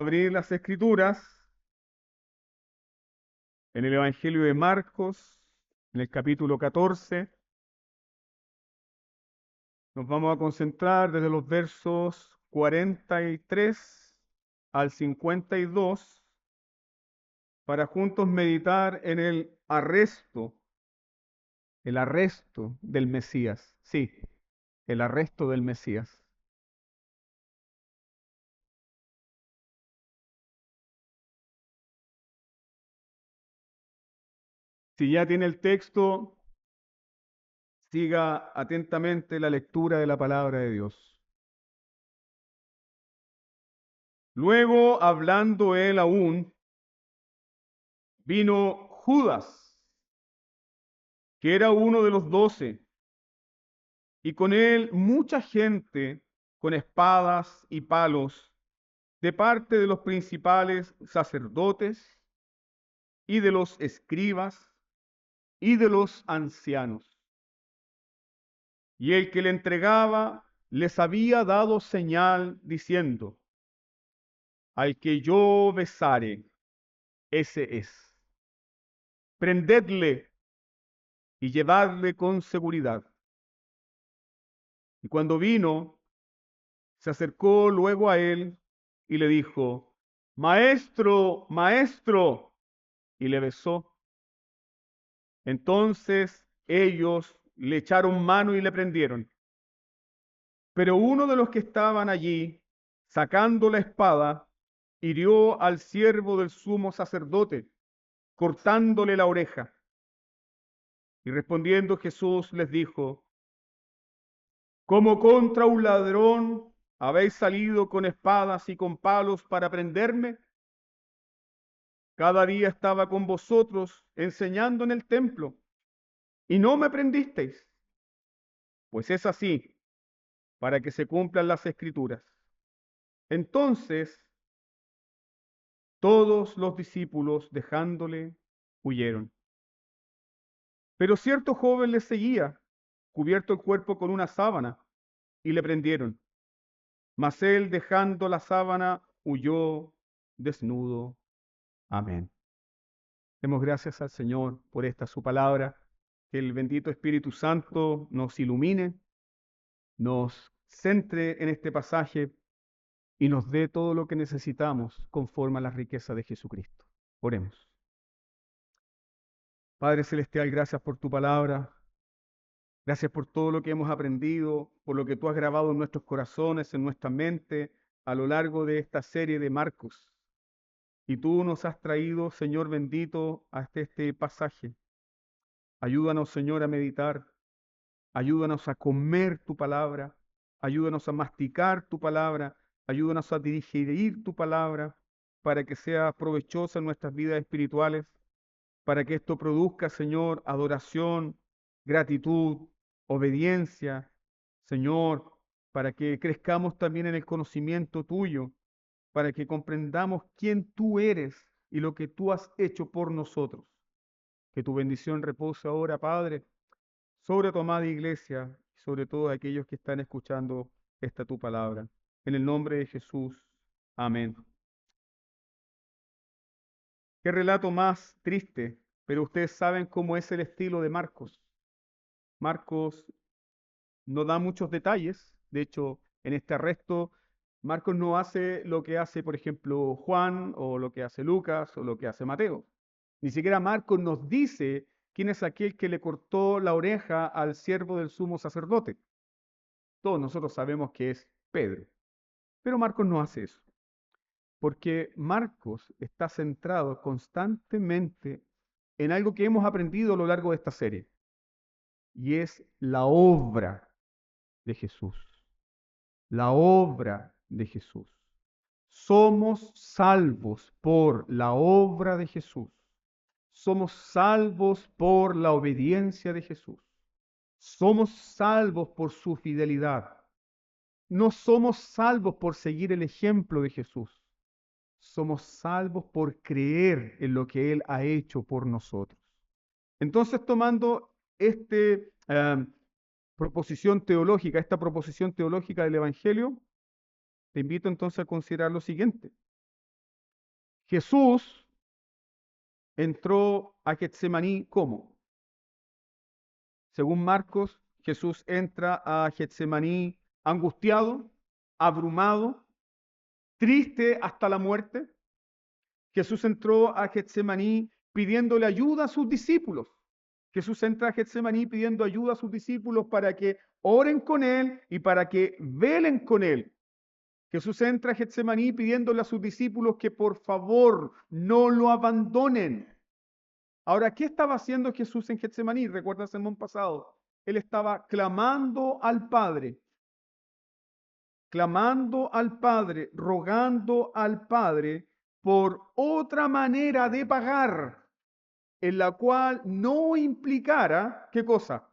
Abrir las Escrituras en el Evangelio de Marcos, en el capítulo 14. Nos vamos a concentrar desde los versos 43 al 52 para juntos meditar en el arresto del Mesías. Sí, el arresto del Mesías. Si ya tiene el texto, siga atentamente la lectura de la palabra de Dios. Luego, hablando él aún, vino Judas, que era uno de los 12, y con él mucha gente con espadas y palos, de parte de los principales sacerdotes y de los escribas y de los ancianos. Y el que le entregaba les había dado señal diciendo: al que yo besare, ese es. Prendedle y llevadle con seguridad. Y cuando vino, se acercó luego a él y le dijo: Maestro, maestro, y le besó. Entonces ellos le echaron mano y le prendieron. Pero uno de los que estaban allí, sacando la espada, hirió al siervo del sumo sacerdote, cortándole la oreja. Y respondiendo Jesús les dijo: como contra un ladrón habéis salido con espadas y con palos para prenderme. Cada día estaba con vosotros enseñando en el templo, y no me prendisteis. Pues es así, para que se cumplan las escrituras. Entonces todos los discípulos, dejándole, huyeron. Pero cierto joven le seguía, cubierto el cuerpo con una sábana, y le prendieron. Mas él, dejando la sábana, huyó desnudo. Amén. Demos gracias al Señor por esta su palabra. Que el bendito Espíritu Santo nos ilumine, nos centre en este pasaje y nos dé todo lo que necesitamos conforme a la riqueza de Jesucristo. Oremos. Padre Celestial, gracias por tu palabra. Gracias por todo lo que hemos aprendido, por lo que tú has grabado en nuestros corazones, en nuestra mente, a lo largo de esta serie de Marcos. Y tú nos has traído, Señor bendito, hasta este pasaje. Ayúdanos, Señor, a meditar. Ayúdanos a comer tu palabra. Ayúdanos a masticar tu palabra. Ayúdanos a digerir tu palabra para que sea provechosa en nuestras vidas espirituales, para que esto produzca, Señor, adoración, gratitud, obediencia, Señor, para que crezcamos también en el conocimiento tuyo, para que comprendamos quién tú eres y lo que tú has hecho por nosotros. Que tu bendición repose ahora, Padre, sobre tu amada iglesia y sobre todos aquellos que están escuchando esta tu palabra. En el nombre de Jesús. Amén. Qué relato más triste, pero ustedes saben cómo es el estilo de Marcos. Marcos no da muchos detalles. De hecho, en este arresto, Marcos no hace lo que hace, por ejemplo, Juan o lo que hace Lucas o lo que hace Mateo. Ni siquiera Marcos nos dice quién es aquel que le cortó la oreja al siervo del sumo sacerdote. Todos nosotros sabemos que es Pedro, pero Marcos no hace eso, porque Marcos está centrado constantemente en algo que hemos aprendido a lo largo de esta serie, y es la obra de Jesús. La obra de Jesús. Somos salvos por la obra de Jesús. Somos salvos por la obediencia de Jesús. Somos salvos por su fidelidad. No somos salvos por seguir el ejemplo de Jesús. Somos salvos por creer en lo que Él ha hecho por nosotros. Entonces, tomando esta proposición teológica del Evangelio, te invito entonces a considerar lo siguiente. Jesús entró a Getsemaní, ¿cómo? Según Marcos, Jesús entra a Getsemaní angustiado, abrumado, triste hasta la muerte. Jesús entró a Getsemaní pidiéndole ayuda a sus discípulos. Jesús entra a Getsemaní pidiendo ayuda a sus discípulos para que oren con él y para que velen con él. Jesús entra a Getsemaní pidiéndole a sus discípulos que por favor no lo abandonen. Ahora, ¿qué estaba haciendo Jesús en Getsemaní? Recuerda el sermón pasado. Él estaba clamando al Padre, rogando al Padre por otra manera de pagar, en la cual no implicara, ¿qué cosa?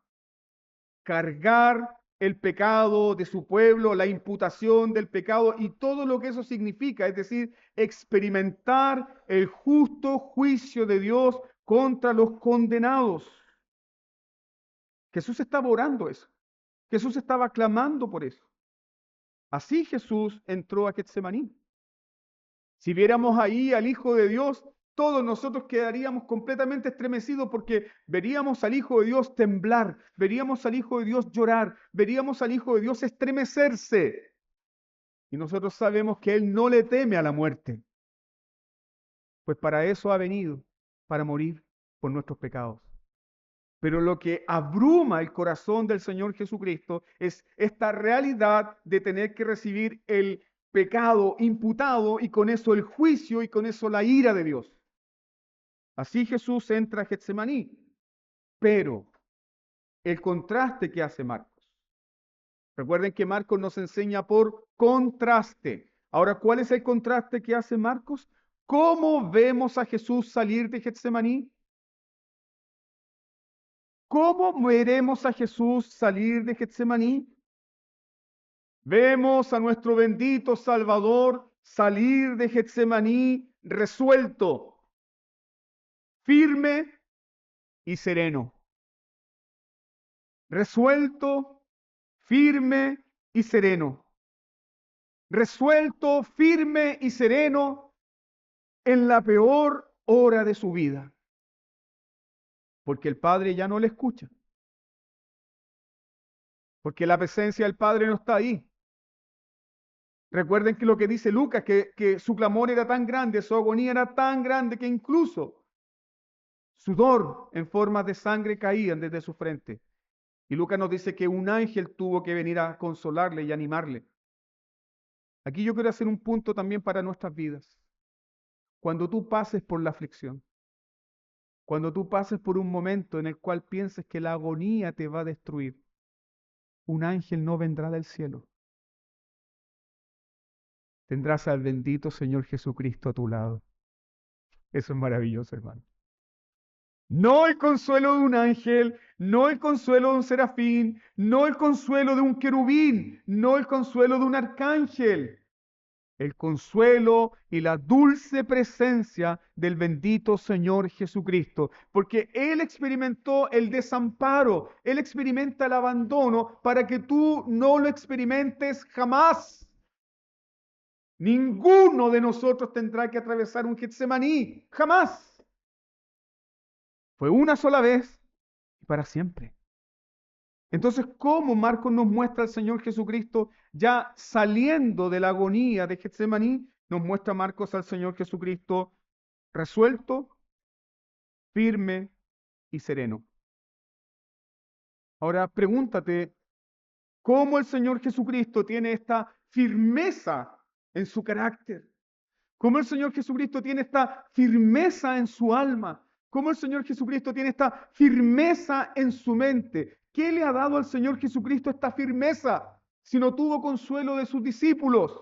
Cargar el pecado de su pueblo, la imputación del pecado y todo lo que eso significa, es decir, experimentar el justo juicio de Dios contra los condenados. Jesús estaba orando eso. Jesús estaba clamando por eso. Así Jesús entró a Getsemaní. Si viéramos ahí al Hijo de Dios, todos nosotros quedaríamos completamente estremecidos porque veríamos al Hijo de Dios temblar, veríamos al Hijo de Dios llorar, veríamos al Hijo de Dios estremecerse. Y nosotros sabemos que Él no le teme a la muerte, pues para eso ha venido, para morir por nuestros pecados. Pero lo que abruma el corazón del Señor Jesucristo es esta realidad de tener que recibir el pecado imputado y con eso el juicio y con eso la ira de Dios. Así Jesús entra a Getsemaní, pero el contraste que hace Marcos. Recuerden que Marcos nos enseña por contraste. Ahora, ¿cuál es el contraste que hace Marcos? ¿Cómo vemos a Jesús salir de Getsemaní? ¿Cómo veremos a Jesús salir de Getsemaní? Vemos a nuestro bendito Salvador salir de Getsemaní resuelto, firme y sereno. Resuelto, firme y sereno. Resuelto, firme y sereno en la peor hora de su vida. Porque el Padre ya no le escucha. Porque la presencia del Padre no está ahí. Recuerden que lo que dice Lucas, que su clamor era tan grande, su agonía era tan grande que incluso sudor en forma de sangre caían desde su frente. Y Lucas nos dice que un ángel tuvo que venir a consolarle y animarle. Aquí yo quiero hacer un punto también para nuestras vidas. Cuando tú pases por la aflicción, cuando tú pases por un momento en el cual pienses que la agonía te va a destruir, un ángel no vendrá del cielo. Tendrás al bendito Señor Jesucristo a tu lado. Eso es maravilloso, hermano. No el consuelo de un ángel, no el consuelo de un serafín, no el consuelo de un querubín, no el consuelo de un arcángel. El consuelo y la dulce presencia del bendito Señor Jesucristo, porque Él experimentó el desamparo, Él experimenta el abandono para que tú no lo experimentes jamás. Ninguno de nosotros tendrá que atravesar un Getsemaní, jamás. Fue una sola vez y para siempre. Entonces, ¿cómo Marcos nos muestra al Señor Jesucristo ya saliendo de la agonía de Getsemaní? Nos muestra Marcos al Señor Jesucristo resuelto, firme y sereno. Ahora pregúntate, ¿cómo el Señor Jesucristo tiene esta firmeza en su carácter? ¿Cómo el Señor Jesucristo tiene esta firmeza en su alma? ¿Cómo el Señor Jesucristo tiene esta firmeza en su mente? ¿Qué le ha dado al Señor Jesucristo esta firmeza si no tuvo consuelo de sus discípulos?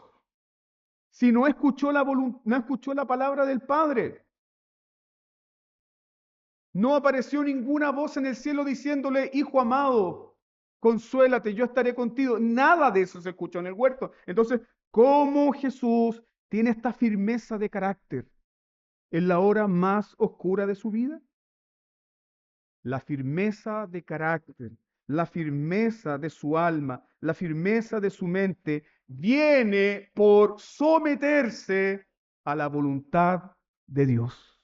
Si no escuchó no escuchó la palabra del Padre. No apareció ninguna voz en el cielo diciéndole, hijo amado, consuélate, yo estaré contigo. Nada de eso se escuchó en el huerto. Entonces, ¿cómo Jesús tiene esta firmeza de carácter en la hora más oscura de su vida? La firmeza de carácter, la firmeza de su alma, la firmeza de su mente viene por someterse a la voluntad de Dios.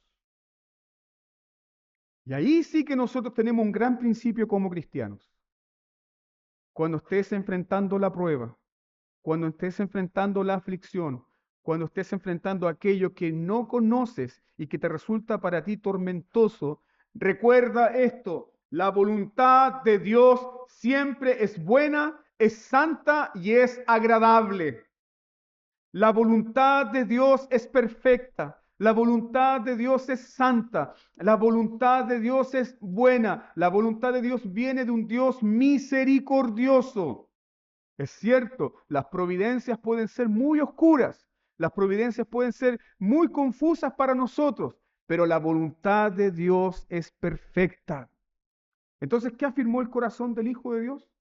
Y ahí sí que nosotros tenemos un gran principio como cristianos. Cuando estés enfrentando la prueba, cuando estés enfrentando la aflicción, cuando estés enfrentando aquello que no conoces y que te resulta para ti tormentoso, recuerda esto: la voluntad de Dios siempre es buena, es santa y es agradable. La voluntad de Dios es perfecta. La voluntad de Dios es santa. La voluntad de Dios es buena. La voluntad de Dios viene de un Dios misericordioso. Es cierto, las providencias pueden ser muy oscuras. Las providencias pueden ser muy confusas para nosotros, pero la voluntad de Dios es perfecta. Entonces, ¿qué afirmó el corazón del Hijo de Dios?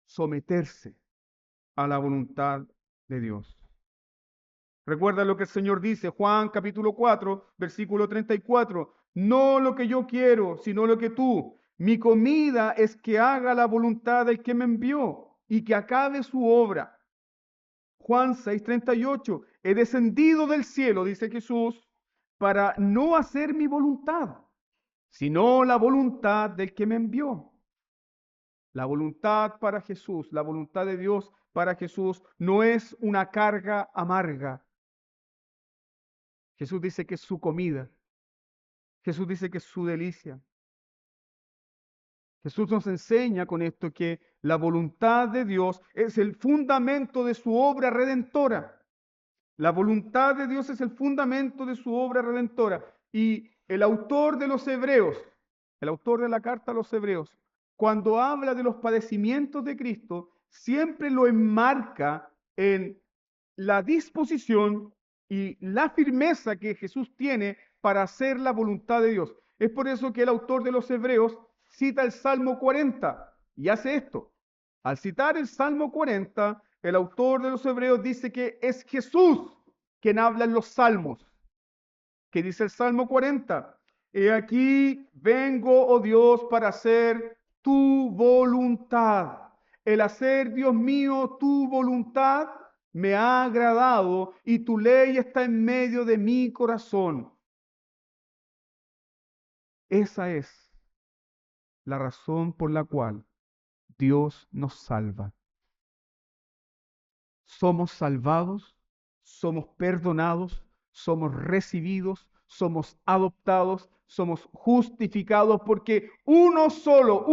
Someterse a la voluntad de Dios. Recuerda lo que el Señor dice, Juan capítulo 4, versículo 34. No lo que yo quiero, sino lo que tú. Mi comida es que haga la voluntad del que me envió y que acabe su obra. Juan 6:38. He descendido del cielo, dice Jesús, para no hacer mi voluntad, sino la voluntad del que me envió. La voluntad para Jesús, la voluntad de Dios para Jesús no es una carga amarga. Jesús dice que es su comida. Jesús dice que es su delicia. Jesús nos enseña con esto que la voluntad de Dios es el fundamento de su obra redentora. La voluntad de Dios es el fundamento de su obra redentora. Y el autor de los Hebreos, el autor de la carta a los Hebreos, cuando habla de los padecimientos de Cristo, siempre lo enmarca en la disposición y la firmeza que Jesús tiene para hacer la voluntad de Dios. Es por eso que el autor de los Hebreos cita el Salmo 40 y hace esto. Al citar el Salmo 40, el autor de los Hebreos dice que es Jesús quien habla en los salmos. Que dice el Salmo 40: He aquí vengo, oh Dios, para hacer tu voluntad. El hacer, Dios mío, tu voluntad me ha agradado y tu ley está en medio de mi corazón. Esa es la razón por la cual Dios nos salva. Somos salvados, somos perdonados, somos recibidos, somos adoptados, somos justificados porque uno solo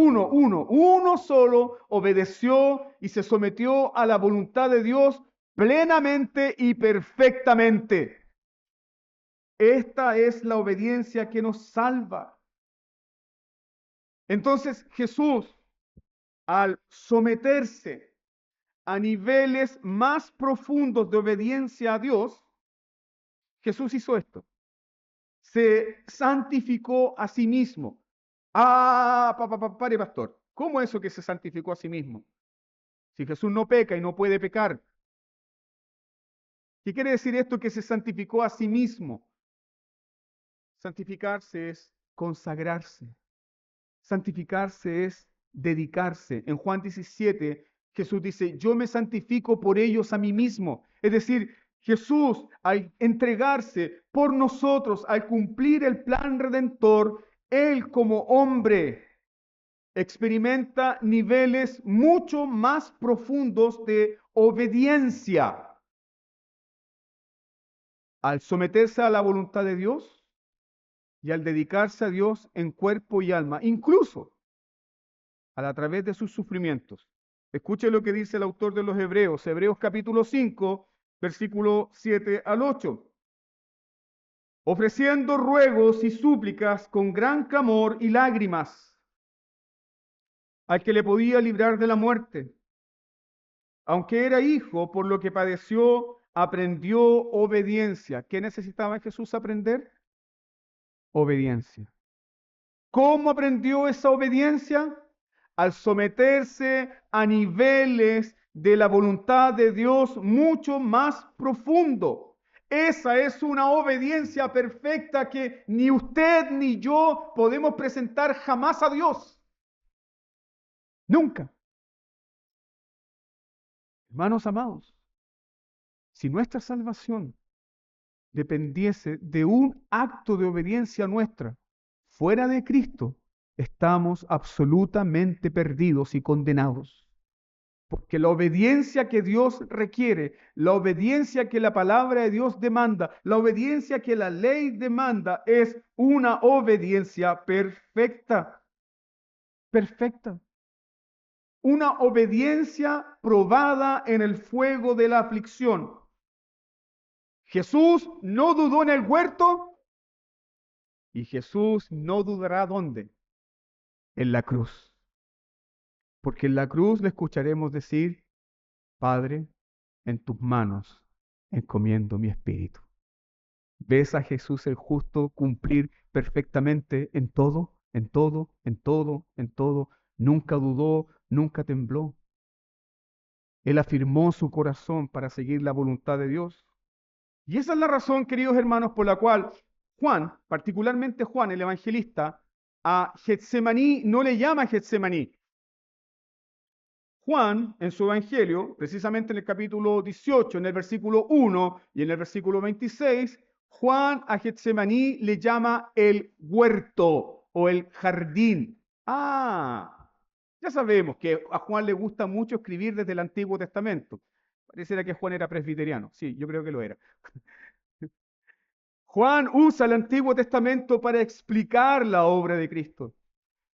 obedeció y se sometió a la voluntad de Dios plenamente y perfectamente. Esta es la obediencia que nos salva. Entonces Jesús, al someterse a niveles más profundos de obediencia a Dios, Jesús hizo esto. Se santificó a sí mismo. Pare, pastor. ¿Cómo es eso que se santificó a sí mismo? Si Jesús no peca y no puede pecar. ¿Qué quiere decir esto que se santificó a sí mismo? Santificarse es consagrarse. Santificarse es dedicarse. En Juan 17, Jesús dice, yo me santifico por ellos a mí mismo. Es decir, Jesús, al entregarse por nosotros, al cumplir el plan redentor, Él como hombre experimenta niveles mucho más profundos de obediencia. Al someterse a la voluntad de Dios y al dedicarse a Dios en cuerpo y alma, incluso a través de sus sufrimientos. Escuche lo que dice el autor de los Hebreos, Hebreos capítulo 5, versículo 7 al 8. Ofreciendo ruegos y súplicas con gran clamor y lágrimas al que le podía librar de la muerte. Aunque era hijo, por lo que padeció, aprendió obediencia. ¿Qué necesitaba Jesús aprender? Obediencia. ¿Cómo aprendió esa obediencia? Al someterse a niveles de la voluntad de Dios mucho más profundo. Esa es una obediencia perfecta que ni usted ni yo podemos presentar jamás a Dios. Nunca. Hermanos amados, si nuestra salvación dependiese de un acto de obediencia nuestra, fuera de Cristo, estamos absolutamente perdidos y condenados. Porque la obediencia que Dios requiere, la obediencia que la palabra de Dios demanda, la obediencia que la ley demanda, es una obediencia perfecta. Perfecta. Una obediencia probada en el fuego de la aflicción. Jesús no dudó en el huerto y Jesús no dudará ¿dónde? En la cruz. Porque en la cruz le escucharemos decir, Padre, en tus manos encomiendo mi espíritu. ¿Ves a Jesús el justo cumplir perfectamente en todo, en todo, en todo, en todo? Nunca dudó, nunca tembló. Él afirmó su corazón para seguir la voluntad de Dios. Y esa es la razón, queridos hermanos, por la cual Juan, particularmente Juan, el evangelista, a Getsemaní no le llama Getsemaní. Juan, en su evangelio, precisamente en el capítulo 18, en el versículo 1 y en el versículo 26, Juan a Getsemaní le llama el huerto o el jardín. Ya sabemos que a Juan le gusta mucho escribir desde el Antiguo Testamento. Pareciera que Juan era presbiteriano. Sí, yo creo que lo era. Juan usa el Antiguo Testamento para explicar la obra de Cristo.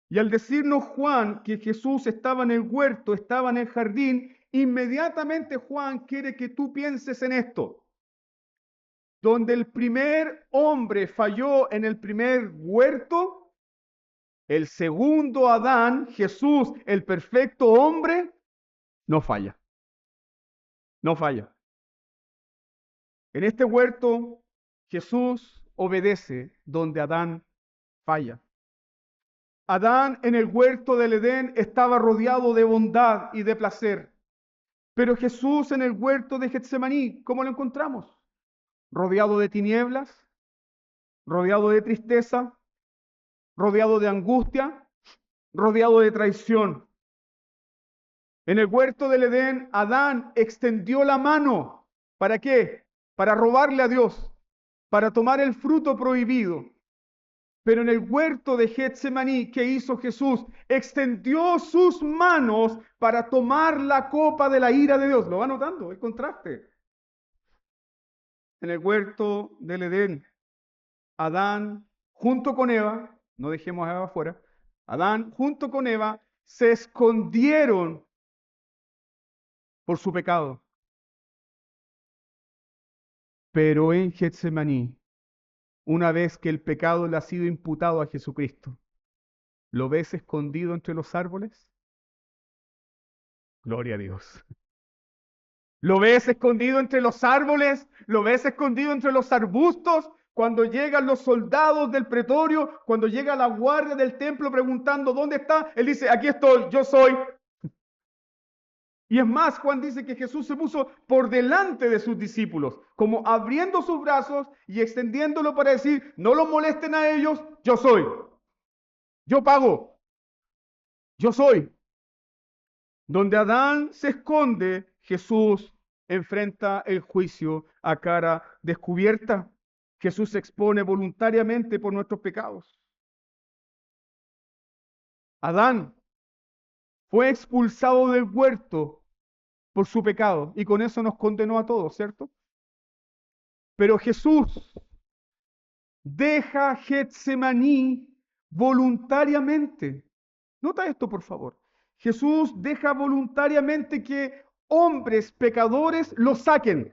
Y al decirnos Juan que Jesús estaba en el huerto, estaba en el jardín, inmediatamente Juan quiere que tú pienses en esto. Donde el primer hombre falló en el primer huerto, el segundo Adán, Jesús, el perfecto hombre, no falla. No falla. En este huerto, Jesús obedece donde Adán falla. Adán en el huerto del Edén estaba rodeado de bondad y de placer. Pero Jesús en el huerto de Getsemaní, ¿cómo lo encontramos? Rodeado de tinieblas, rodeado de tristeza, rodeado de angustia, rodeado de traición. En el huerto del Edén, Adán extendió la mano. ¿Para qué? Para robarle a Dios, para tomar el fruto prohibido. Pero en el huerto de Getsemaní, ¿qué hizo Jesús? Extendió sus manos para tomar la copa de la ira de Dios. ¿Lo va notando? El contraste. En el huerto del Edén, Adán junto con Eva, no dejemos a Eva afuera, Adán junto con Eva se escondieron por su pecado. Pero en Getsemaní, una vez que el pecado le ha sido imputado a Jesucristo, ¿lo ves escondido entre los árboles? Gloria a Dios. ¿Lo ves escondido entre los árboles? ¿Lo ves escondido entre los arbustos? Cuando llegan los soldados del pretorio, cuando llega la guardia del templo preguntando ¿dónde está? Él dice, aquí estoy, yo soy. Y es más, Juan dice que Jesús se puso por delante de sus discípulos, como abriendo sus brazos y extendiéndolo para decir, no los molesten a ellos, yo soy. Yo pago. Yo soy. Donde Adán se esconde, Jesús enfrenta el juicio a cara descubierta. Jesús se expone voluntariamente por nuestros pecados. Adán fue expulsado del huerto por su pecado y con eso nos condenó a todos, ¿cierto? Pero Jesús deja Getsemaní voluntariamente. Nota esto, por favor. Jesús deja voluntariamente que hombres pecadores lo saquen.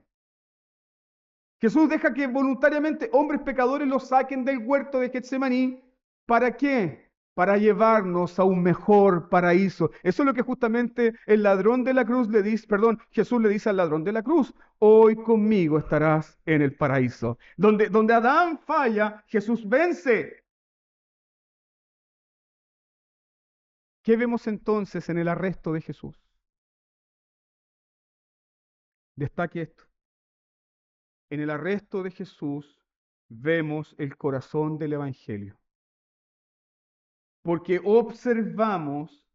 Jesús deja que voluntariamente hombres pecadores lo saquen del huerto de Getsemaní. ¿Para qué? Para llevarnos a un mejor paraíso. Eso es lo que justamente el ladrón de la cruz le dice, perdón, Jesús le dice al ladrón de la cruz, hoy conmigo estarás en el paraíso. Donde Adán falla, Jesús vence. ¿Qué vemos entonces en el arresto de Jesús? Destaque esto. En el arresto de Jesús vemos el corazón del Evangelio. Porque observamos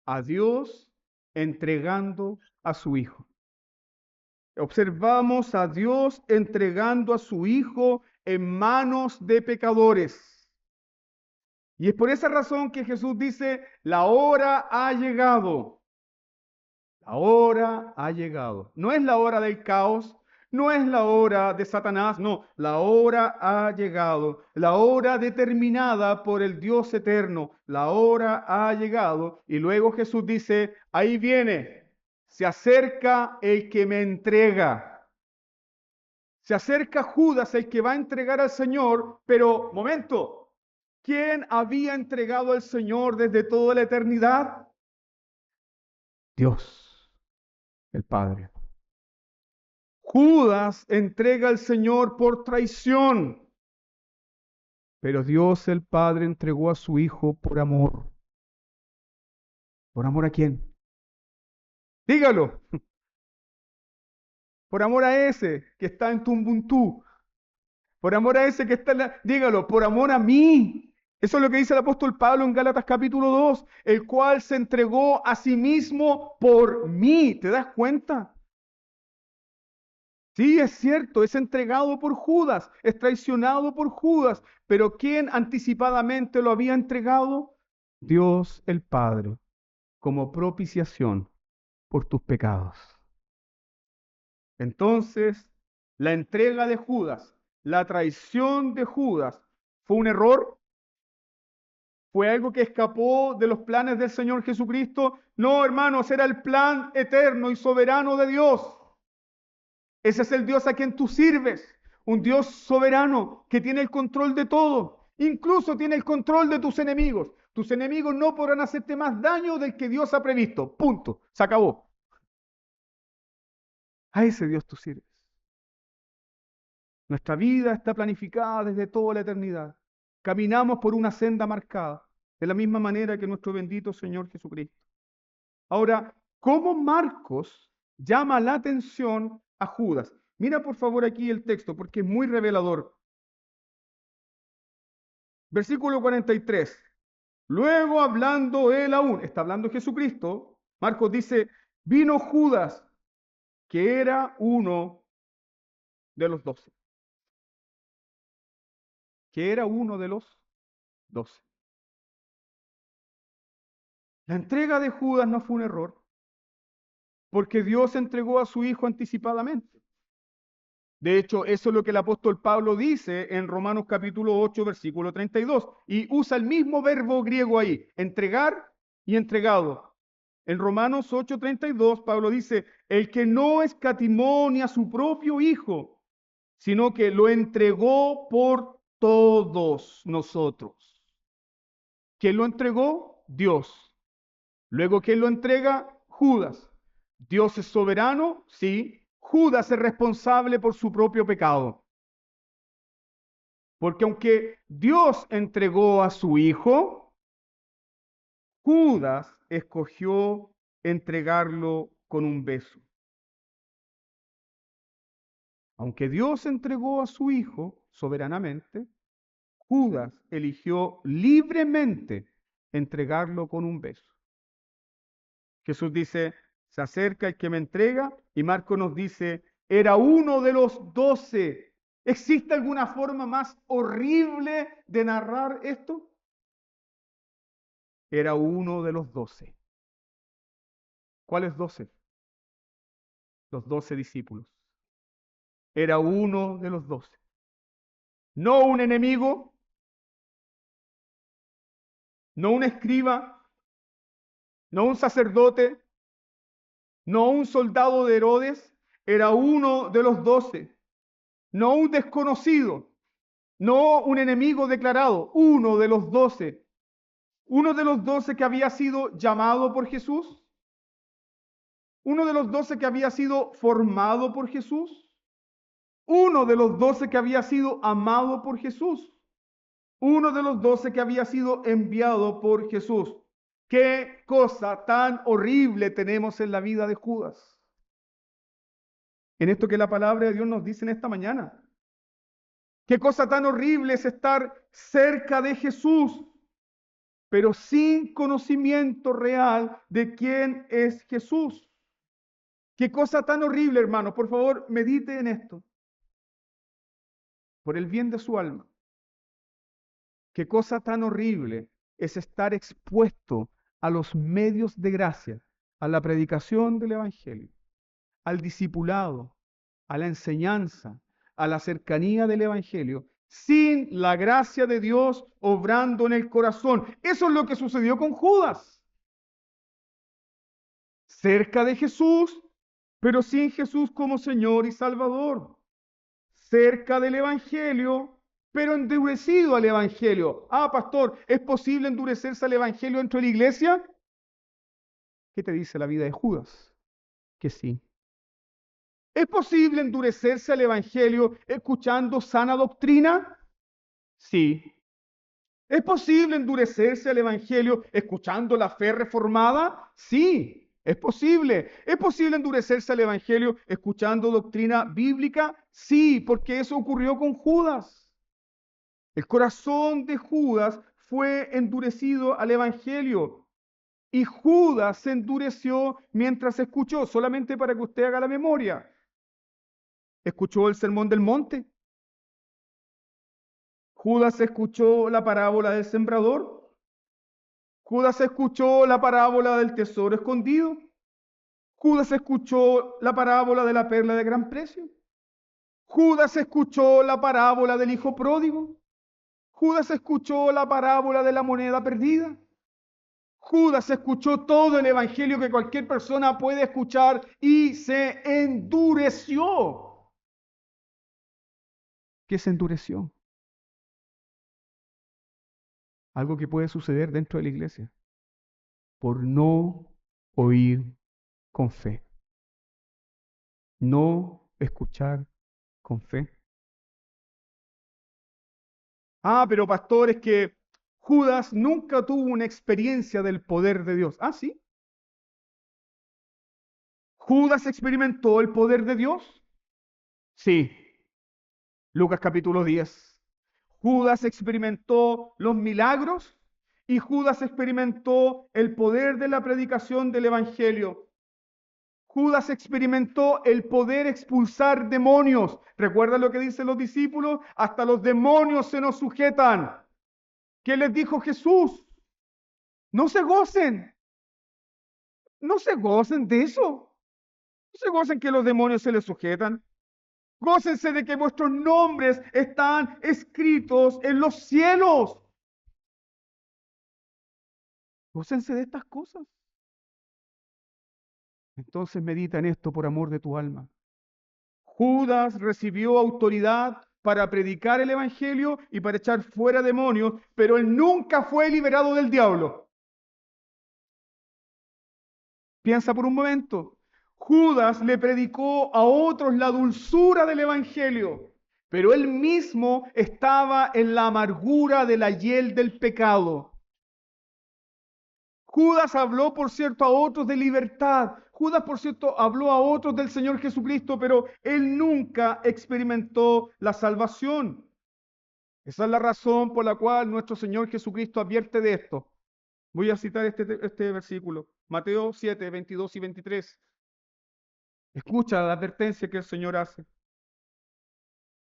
a Dios entregando a su Hijo. Observamos a Dios entregando a su Hijo en manos de pecadores. Y es por esa razón que Jesús dice, la hora ha llegado. La hora ha llegado. No es la hora del caos, no es la hora de Satanás, no, la hora ha llegado. La hora determinada por el Dios eterno. La hora ha llegado. Y luego Jesús dice, ahí viene, se acerca el que me entrega. Se acerca Judas, el que va a entregar al Señor, pero, momento, ¿quién había entregado al Señor desde toda la eternidad? Dios, el Padre. Judas entrega al Señor por traición, pero Dios el Padre entregó a su Hijo por amor. ¿Por amor a quién? Dígalo. Por amor a ese que está en Tumbuntú. Por amor a ese que está en la... Dígalo, por amor a mí. Eso es lo que dice el apóstol Pablo en Gálatas capítulo 2, el cual se entregó a sí mismo por mí. ¿Te das cuenta? Sí, es cierto, es entregado por Judas, es traicionado por Judas, pero ¿quién anticipadamente lo había entregado? Dios el Padre, como propiciación por tus pecados. Entonces, la entrega de Judas, la traición de Judas, ¿fue un error? ¿Fue algo que escapó de los planes del Señor Jesucristo? No, hermanos, era el plan eterno y soberano de Dios. Ese es el Dios a quien tú sirves, un Dios soberano que tiene el control de todo, incluso tiene el control de tus enemigos. Tus enemigos no podrán hacerte más daño del que Dios ha previsto. Punto. Se acabó. A ese Dios tú sirves. Nuestra vida está planificada desde toda la eternidad. Caminamos por una senda marcada, de la misma manera que nuestro bendito Señor Jesucristo. Ahora, ¿cómo Marcos llama la atención a Judas? Mira por favor aquí el texto, porque es muy revelador. Versículo 43. Luego hablando él aún, está hablando Jesucristo, Marcos dice, vino Judas, que era uno de los 12. Que era uno de los 12. La entrega de Judas no fue un error, porque Dios entregó a su Hijo anticipadamente. De hecho, eso es lo que el apóstol Pablo dice en Romanos capítulo 8, versículo 32, y usa el mismo verbo griego ahí, entregar y entregado. En Romanos 8:32, Pablo dice, el que no escatimó ni a su propio Hijo, sino que lo entregó por todos nosotros. ¿Quién lo entregó? Dios. Luego, ¿quién lo entrega? Judas. Dios es soberano, sí. Judas es responsable por su propio pecado. Porque aunque Dios entregó a su Hijo, Judas escogió entregarlo con un beso. Aunque Dios entregó a su Hijo soberanamente, Judas eligió libremente entregarlo con un beso. Jesús dice, se acerca el que me entrega, y Marcos nos dice, era uno de los 12. ¿Existe alguna forma más horrible de narrar esto? Era uno de los 12. ¿Cuáles 12? Los 12 discípulos. Era uno de los 12. No un enemigo, no un escriba, no un sacerdote, no un soldado de Herodes, era uno de los 12. No un desconocido, no un enemigo declarado, uno de los 12. Uno de los 12 que había sido llamado por Jesús. Uno de los 12 que había sido formado por Jesús. Uno de los 12 que había sido amado por Jesús. Uno de los 12 que había sido enviado por Jesús. Qué cosa tan horrible tenemos en la vida de Judas. En esto que la palabra de Dios nos dice en esta mañana. Qué cosa tan horrible es estar cerca de Jesús, pero sin conocimiento real de quién es Jesús. Qué cosa tan horrible, hermano. Por favor, medite en esto. Por el bien de su alma. Qué cosa tan horrible es estar expuesto a los medios de gracia, a la predicación del Evangelio, al discipulado, a la enseñanza, a la cercanía del Evangelio, sin la gracia de Dios obrando en el corazón. Eso es lo que sucedió con Judas. Cerca de Jesús, pero sin Jesús como Señor y Salvador. Cerca del Evangelio, pero endurecido al Evangelio. Ah, pastor, ¿es posible endurecerse al Evangelio dentro de la iglesia? ¿Qué te dice la vida de Judas? Que sí. ¿Es posible endurecerse al Evangelio escuchando sana doctrina? Sí. ¿Es posible endurecerse al Evangelio escuchando la fe reformada? Sí, es posible. ¿Es posible endurecerse al Evangelio escuchando doctrina bíblica? Sí, porque eso ocurrió con Judas. El corazón de Judas fue endurecido al Evangelio. Y Judas se endureció mientras escuchó, solamente para que usted haga la memoria. Escuchó el sermón del monte. Judas escuchó la parábola del sembrador. Judas escuchó la parábola del tesoro escondido. Judas escuchó la parábola de la perla de gran precio. Judas escuchó la parábola del hijo pródigo. Judas escuchó la parábola de la moneda perdida. Judas escuchó todo el evangelio que cualquier persona puede escuchar y se endureció. ¿Qué se endureció? Algo que puede suceder dentro de la iglesia. Por no oír con fe. No escuchar con fe. Ah, pero pastor, es que Judas nunca tuvo una experiencia del poder de Dios. Ah, sí. ¿Judas experimentó el poder de Dios? Sí. Lucas capítulo 10. Judas experimentó los milagros y Judas experimentó el poder de la predicación del Evangelio. Judas experimentó el poder expulsar demonios. ¿Recuerda lo que dicen los discípulos? Hasta los demonios se nos sujetan. ¿Qué les dijo Jesús? No se gocen. No se gocen de eso. No se gocen que los demonios se les sujetan. Gócense de que vuestros nombres están escritos en los cielos. Gócense de estas cosas. Entonces medita en esto por amor de tu alma. Judas recibió autoridad para predicar el evangelio y para echar fuera demonios, pero él nunca fue liberado del diablo. Piensa por un momento. Judas le predicó a otros la dulzura del evangelio, pero él mismo estaba en la amargura de la hiel del pecado. Judas habló, por cierto, a otros de libertad. Judas, por cierto, habló a otros del Señor Jesucristo, pero él nunca experimentó la salvación. Esa es la razón por la cual nuestro Señor Jesucristo advierte de esto. Voy a citar este versículo, Mateo 7, 22 y 23. Escucha la advertencia que el Señor hace.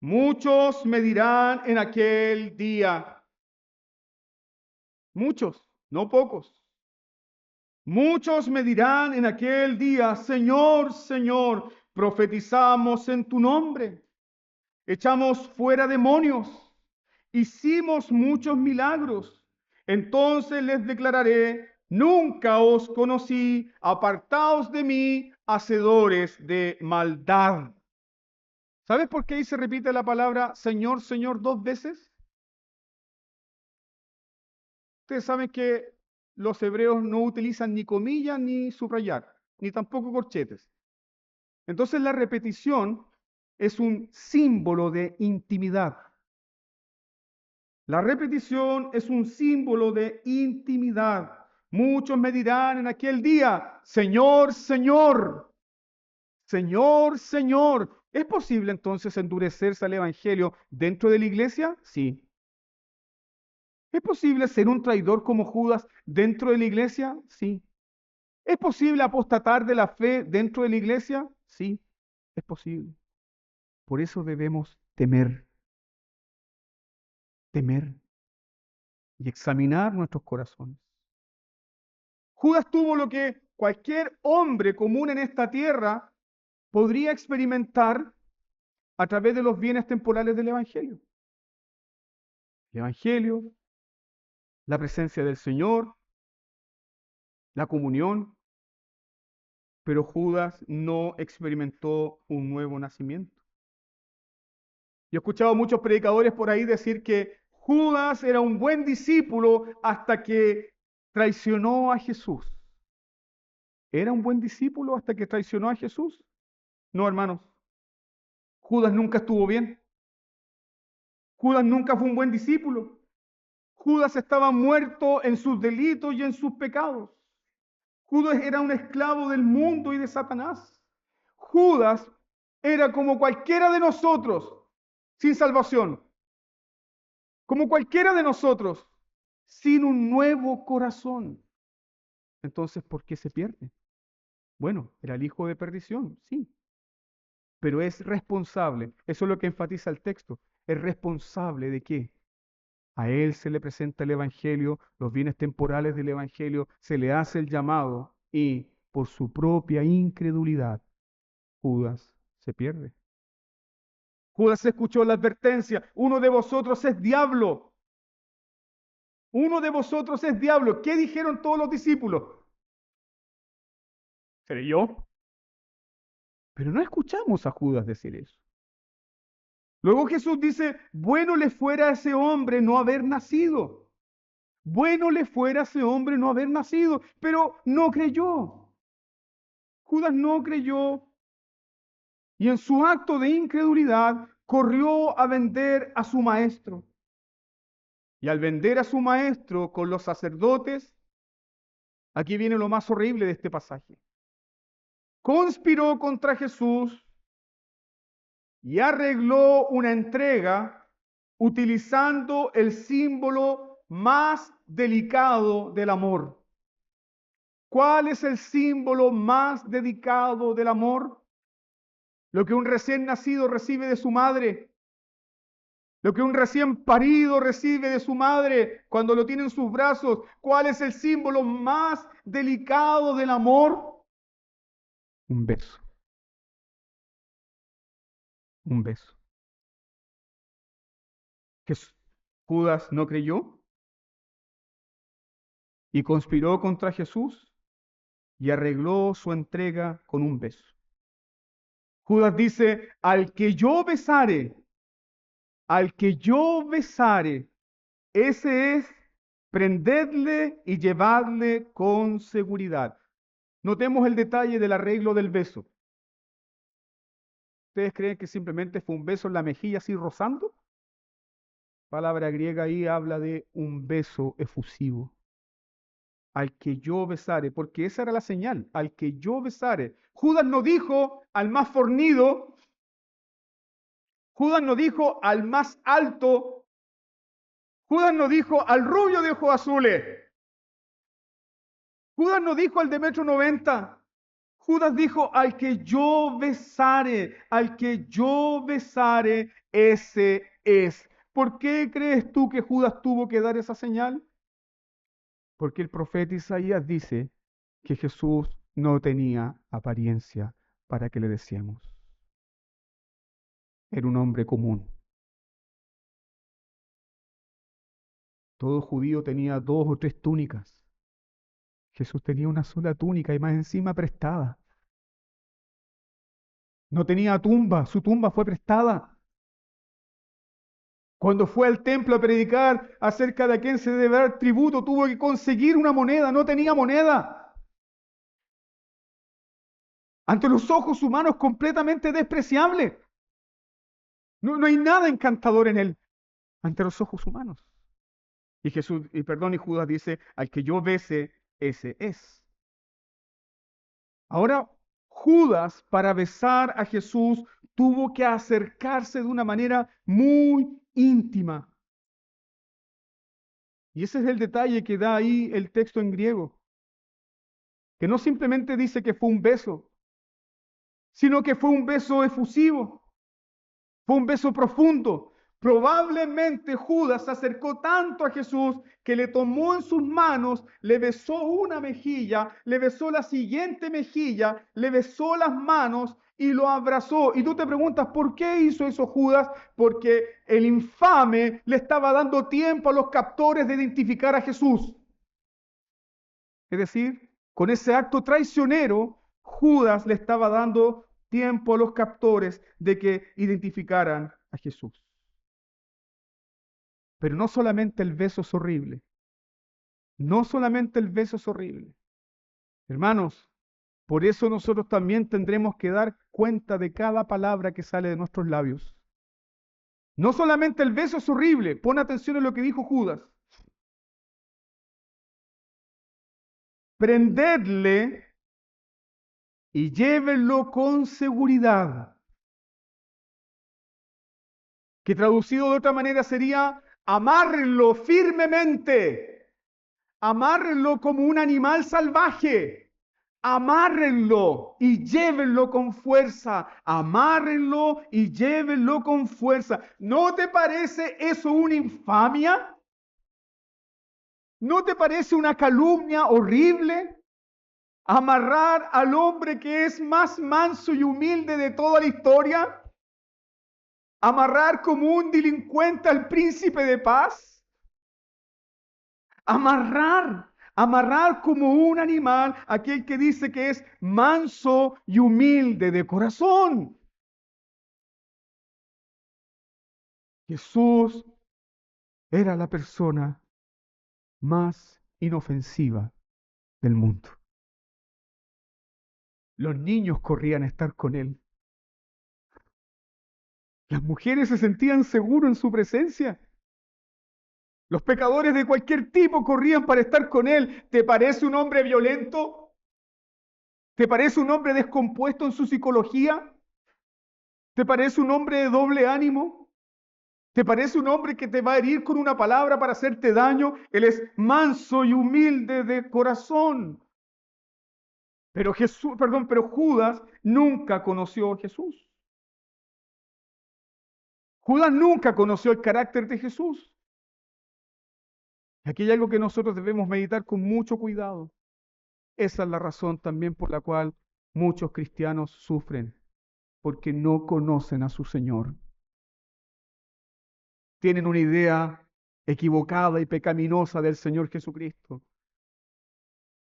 Muchos me dirán en aquel día, muchos, no pocos. Muchos me dirán en aquel día, Señor, Señor, profetizamos en tu nombre, echamos fuera demonios, hicimos muchos milagros. Entonces les declararé, nunca os conocí, apartaos de mí, hacedores de maldad. ¿Sabes por qué ahí se repite la palabra Señor, Señor dos veces? Ustedes saben que los hebreos no utilizan ni comillas ni subrayar, ni tampoco corchetes. Entonces la repetición es un símbolo de intimidad. La repetición es un símbolo de intimidad. Muchos me dirán en aquel día, Señor, Señor, Señor, Señor. ¿Es posible entonces endurecerse al Evangelio dentro de la iglesia? Sí. ¿Es posible ser un traidor como Judas dentro de la iglesia? Sí. ¿Es posible apostatar de la fe dentro de la iglesia? Sí, es posible. Por eso debemos temer y examinar nuestros corazones. Judas tuvo lo que cualquier hombre común en esta tierra podría experimentar a través de los bienes temporales del Evangelio. El Evangelio, la presencia del Señor, la comunión, pero Judas no experimentó un nuevo nacimiento. Yo he escuchado a muchos predicadores por ahí decir que Judas era un buen discípulo hasta que traicionó a Jesús. ¿Era un buen discípulo hasta que traicionó a Jesús? No, hermanos. Judas nunca estuvo bien. Judas nunca fue un buen discípulo. Judas estaba muerto en sus delitos y en sus pecados. Judas era un esclavo del mundo y de Satanás. Judas era como cualquiera de nosotros, sin salvación. Como cualquiera de nosotros, sin un nuevo corazón. Entonces, ¿por qué se pierde? Bueno, era el hijo de perdición, sí. Pero es responsable. Eso es lo que enfatiza el texto. ¿Es responsable de qué? A él se le presenta el Evangelio, los bienes temporales del Evangelio, se le hace el llamado y por su propia incredulidad, Judas se pierde. Judas escuchó la advertencia, uno de vosotros es diablo. Uno de vosotros es diablo. ¿Qué dijeron todos los discípulos? ¿Seré yo? Pero no escuchamos a Judas decir eso. Luego Jesús dice, bueno le fuera a ese hombre no haber nacido. Bueno le fuera a ese hombre no haber nacido, pero no creyó. Judas no creyó y en su acto de incredulidad corrió a vender a su maestro. Y al vender a su maestro con los sacerdotes, aquí viene lo más horrible de este pasaje. Conspiró contra Jesús y arregló una entrega utilizando el símbolo más delicado del amor. ¿Cuál es el símbolo más dedicado del amor? Lo que un recién nacido recibe de su madre. Lo que un recién parido recibe de su madre cuando lo tiene en sus brazos. ¿Cuál es el símbolo más delicado del amor? Un beso. Un beso. Judas no creyó y conspiró contra Jesús y arregló su entrega con un beso. Judas dice, al que yo besare, ese es prendedle y llevadle con seguridad. Notemos el detalle del arreglo del beso. ¿Ustedes creen que simplemente fue un beso en la mejilla así rozando? Palabra griega ahí habla de un beso efusivo. Al que yo besare, porque esa era la señal, al que yo besare. Judas no dijo al más fornido, Judas no dijo al más alto, Judas no dijo al rubio de ojos azules, Judas no dijo al de 1,90 m. Judas dijo al que yo besare, ese es. ¿Por qué crees tú que Judas tuvo que dar esa señal? Porque el profeta Isaías dice que Jesús no tenía apariencia para que le deseemos. Era un hombre común. Todo judío tenía 2 o 3 túnicas. Jesús tenía una sola túnica y más encima prestada. No tenía tumba, su tumba fue prestada. Cuando fue al templo a predicar acerca de a quién se debe dar tributo, tuvo que conseguir una moneda, no tenía moneda. Ante los ojos humanos completamente despreciable. No hay nada encantador en él ante los ojos humanos. Y Judas dice, al que yo bese, ese es. Ahora, Judas, para besar a Jesús, tuvo que acercarse de una manera muy íntima. Y ese es el detalle que da ahí el texto en griego. que no simplemente dice que fue un beso, sino que fue un beso efusivo, fue un beso profundo. Probablemente Judas se acercó tanto a Jesús que le tomó en sus manos, le besó una mejilla, le besó la siguiente mejilla, le besó las manos y lo abrazó. Y tú te preguntas, ¿por qué hizo eso Judas? Porque el infame le estaba dando tiempo a los captores de identificar a Jesús. Es decir, con ese acto traicionero, Judas le estaba dando tiempo a los captores de que identificaran a Jesús. Pero no solamente el beso es horrible, no solamente el beso es horrible. Hermanos, por eso nosotros también tendremos que dar cuenta de cada palabra que sale de nuestros labios. No solamente el beso es horrible, pon atención en lo que dijo Judas. Prendedle y llévenlo con seguridad. Que traducido de otra manera sería, amárrenlo firmemente, amárrenlo como un animal salvaje, amárrenlo y llévenlo con fuerza, amárrenlo y llévenlo con fuerza. ¿No te parece eso una infamia? ¿No te parece una calumnia horrible? Amarrar al hombre que es más manso y humilde de toda la historia. Amarrar como un delincuente al príncipe de paz. Amarrar como un animal aquel que dice que es manso y humilde de corazón. Jesús era la persona más inofensiva del mundo. Los niños corrían a estar con él. Las mujeres se sentían seguros en su presencia. Los pecadores de cualquier tipo corrían para estar con él. ¿Te parece un hombre violento? ¿Te parece un hombre descompuesto en su psicología? ¿Te parece un hombre de doble ánimo? ¿Te parece un hombre que te va a herir con una palabra para hacerte daño? Él es manso y humilde de corazón. Pero Judas nunca conoció a Jesús. Judas nunca conoció el carácter de Jesús. Aquí hay algo que nosotros debemos meditar con mucho cuidado. Esa es la razón también por la cual muchos cristianos sufren, porque no conocen a su Señor. Tienen una idea equivocada y pecaminosa del Señor Jesucristo.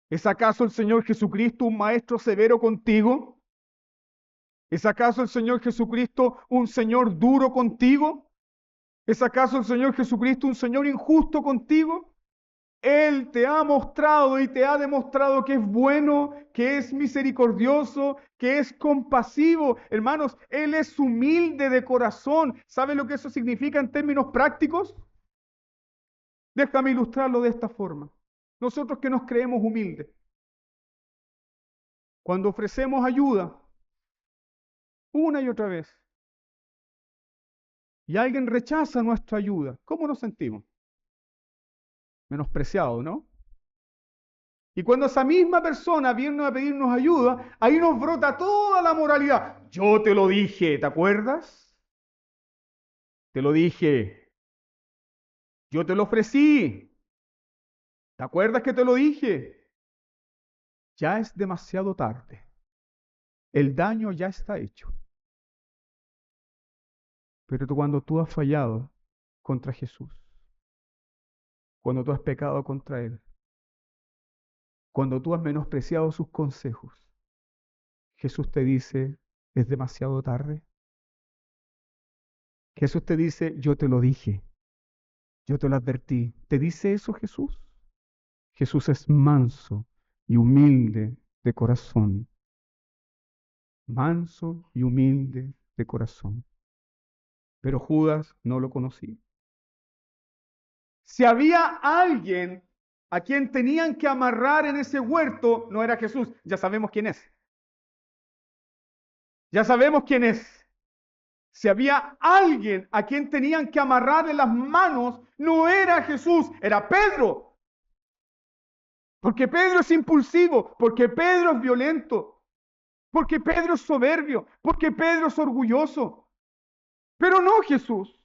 ¿Es acaso el Señor Jesucristo un maestro severo contigo? ¿Es acaso el Señor Jesucristo un Señor duro contigo? ¿Es acaso el Señor Jesucristo un Señor injusto contigo? Él te ha mostrado y te ha demostrado que es bueno, que es misericordioso, que es compasivo. Hermanos, Él es humilde de corazón. ¿Sabe lo que eso significa en términos prácticos? Déjame ilustrarlo de esta forma. Nosotros que nos creemos humildes, cuando ofrecemos ayuda una y otra vez y alguien rechaza nuestra ayuda, ¿cómo nos sentimos? Menospreciados, ¿no? Y cuando esa misma persona viene a pedirnos ayuda, ahí nos brota toda la moralidad. Yo te lo dije, ¿te acuerdas? Te lo dije. Yo te lo ofrecí. ¿Te acuerdas que te lo dije? Ya es demasiado tarde. El daño ya está hecho. Pero cuando tú has fallado contra Jesús, cuando tú has pecado contra Él, cuando tú has menospreciado sus consejos, Jesús te dice, es demasiado tarde. Jesús te dice, yo te lo dije, yo te lo advertí. ¿Te dice eso Jesús? Jesús es manso y humilde de corazón. Manso y humilde de corazón. Pero Judas no lo conocía. Si había alguien a quien tenían que amarrar en ese huerto, no era Jesús. Ya sabemos quién es. Ya sabemos quién es. Si había alguien a quien tenían que amarrar en las manos, no era Jesús, era Pedro. Porque Pedro es impulsivo, porque Pedro es violento, porque Pedro es soberbio, porque Pedro es orgulloso. Pero no Jesús.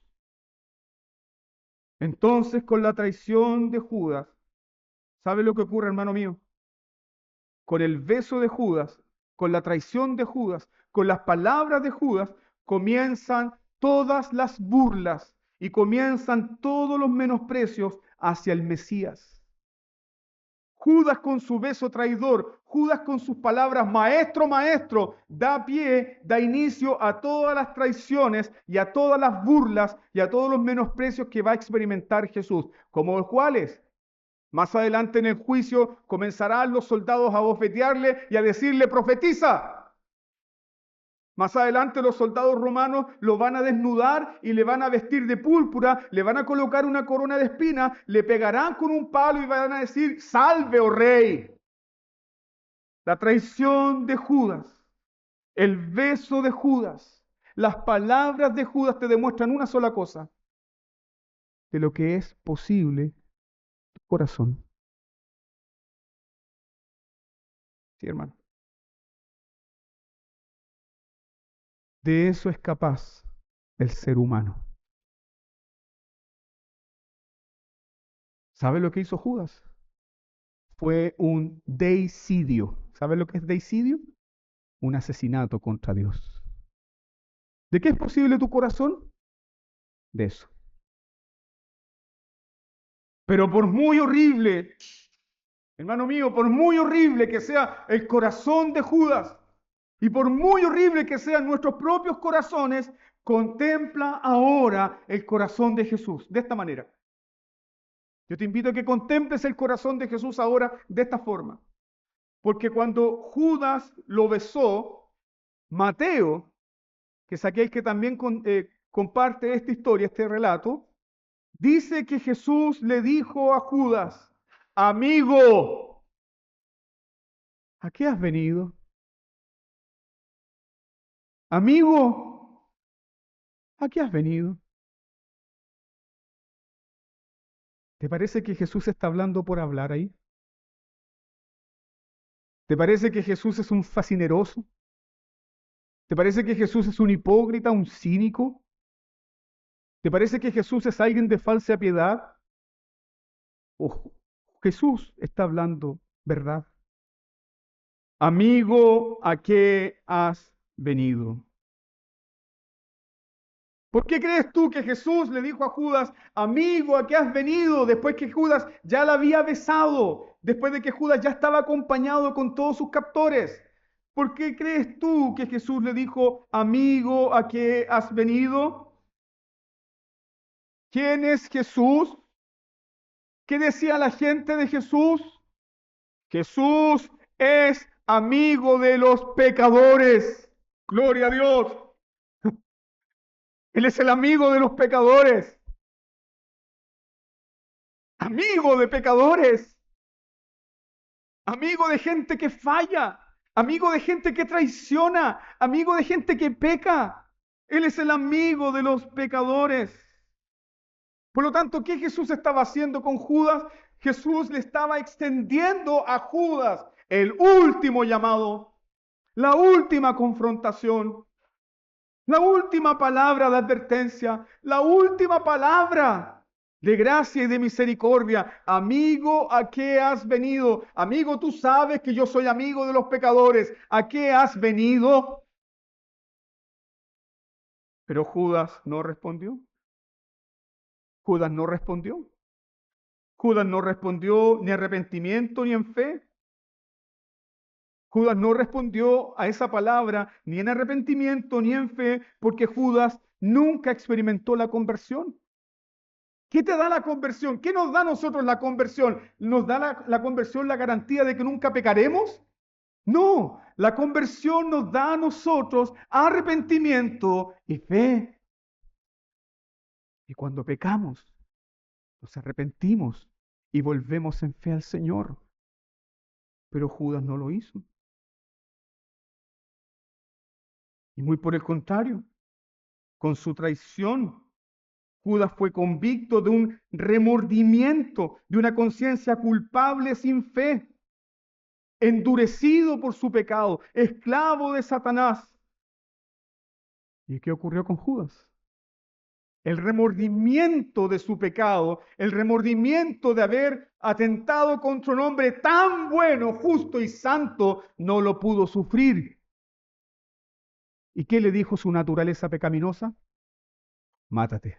Entonces, con la traición de Judas, ¿sabe lo que ocurre, hermano mío? Con el beso de Judas, con la traición de Judas, con las palabras de Judas, comienzan todas las burlas y comienzan todos los menosprecios hacia el Mesías. Judas con su beso traidor, Judas con sus palabras, maestro, maestro, da pie, da inicio a todas las traiciones y a todas las burlas y a todos los menosprecios que va a experimentar Jesús. ¿Como cuáles? Más adelante en el juicio comenzarán los soldados a bofetearle y a decirle, profetiza. Más adelante los soldados romanos lo van a desnudar y le van a vestir de púrpura, le van a colocar una corona de espinas, le pegarán con un palo y van a decir, salve, oh rey. La traición de Judas, el beso de Judas, las palabras de Judas te demuestran una sola cosa, de lo que es posible tu corazón. Sí, hermano. De eso es capaz el ser humano. ¿Sabe lo que hizo Judas? Fue un deicidio. ¿Sabe lo que es deicidio? Un asesinato contra Dios. ¿De qué es posible tu corazón? De eso. Pero por muy horrible, hermano mío, por muy horrible que sea el corazón de Judas y por muy horrible que sean nuestros propios corazones, contempla ahora el corazón de Jesús de esta manera. Yo te invito a que contemples el corazón de Jesús ahora de esta forma. Porque cuando Judas lo besó, Mateo, que es aquel que también comparte esta historia, este relato, dice que Jesús le dijo a Judas, amigo, ¿a qué has venido? Amigo, ¿a qué has venido? ¿Te parece que Jesús está hablando por hablar ahí? ¿Te parece que Jesús es un fascineroso? ¿Te parece que Jesús es un hipócrita, un cínico? ¿Te parece que Jesús es alguien de falsa piedad? ¿O Jesús está hablando verdad? Amigo, ¿a qué has venido? ¿Por qué crees tú que Jesús le dijo a Judas, amigo, ¿a qué has venido? Después que Judas ya la había besado, después de que Judas ya estaba acompañado con todos sus captores. ¿Por qué crees tú que Jesús le dijo, amigo, ¿a qué has venido? ¿Quién es Jesús? ¿Qué decía la gente de Jesús? Jesús es amigo de los pecadores. Gloria a Dios. Él es el amigo de los pecadores. Amigo de pecadores. Amigo de gente que falla. Amigo de gente que traiciona. Amigo de gente que peca. Él es el amigo de los pecadores. Por lo tanto, ¿qué Jesús estaba haciendo con Judas? Jesús le estaba extendiendo a Judas el último llamado, la última confrontación, la última palabra de advertencia, la última palabra de gracia y de misericordia. Amigo, ¿a qué has venido? Amigo, tú sabes que yo soy amigo de los pecadores. ¿A qué has venido? Pero Judas no respondió. Judas no respondió. Judas no respondió ni arrepentimiento ni en fe. Judas no respondió a esa palabra ni en arrepentimiento ni en fe porque Judas nunca experimentó la conversión. ¿Qué te da la conversión? ¿Qué nos da a nosotros la conversión? ¿Nos da la conversión la garantía de que nunca pecaremos? No, la conversión nos da a nosotros arrepentimiento y fe. Y cuando pecamos, nos arrepentimos y volvemos en fe al Señor. Pero Judas no lo hizo. Y muy por el contrario, con su traición, Judas fue convicto de un remordimiento, de una conciencia culpable sin fe, endurecido por su pecado, esclavo de Satanás. ¿Y qué ocurrió con Judas? El remordimiento de su pecado, el remordimiento de haber atentado contra un hombre tan bueno, justo y santo, no lo pudo sufrir. ¿Y qué le dijo su naturaleza pecaminosa? Mátate.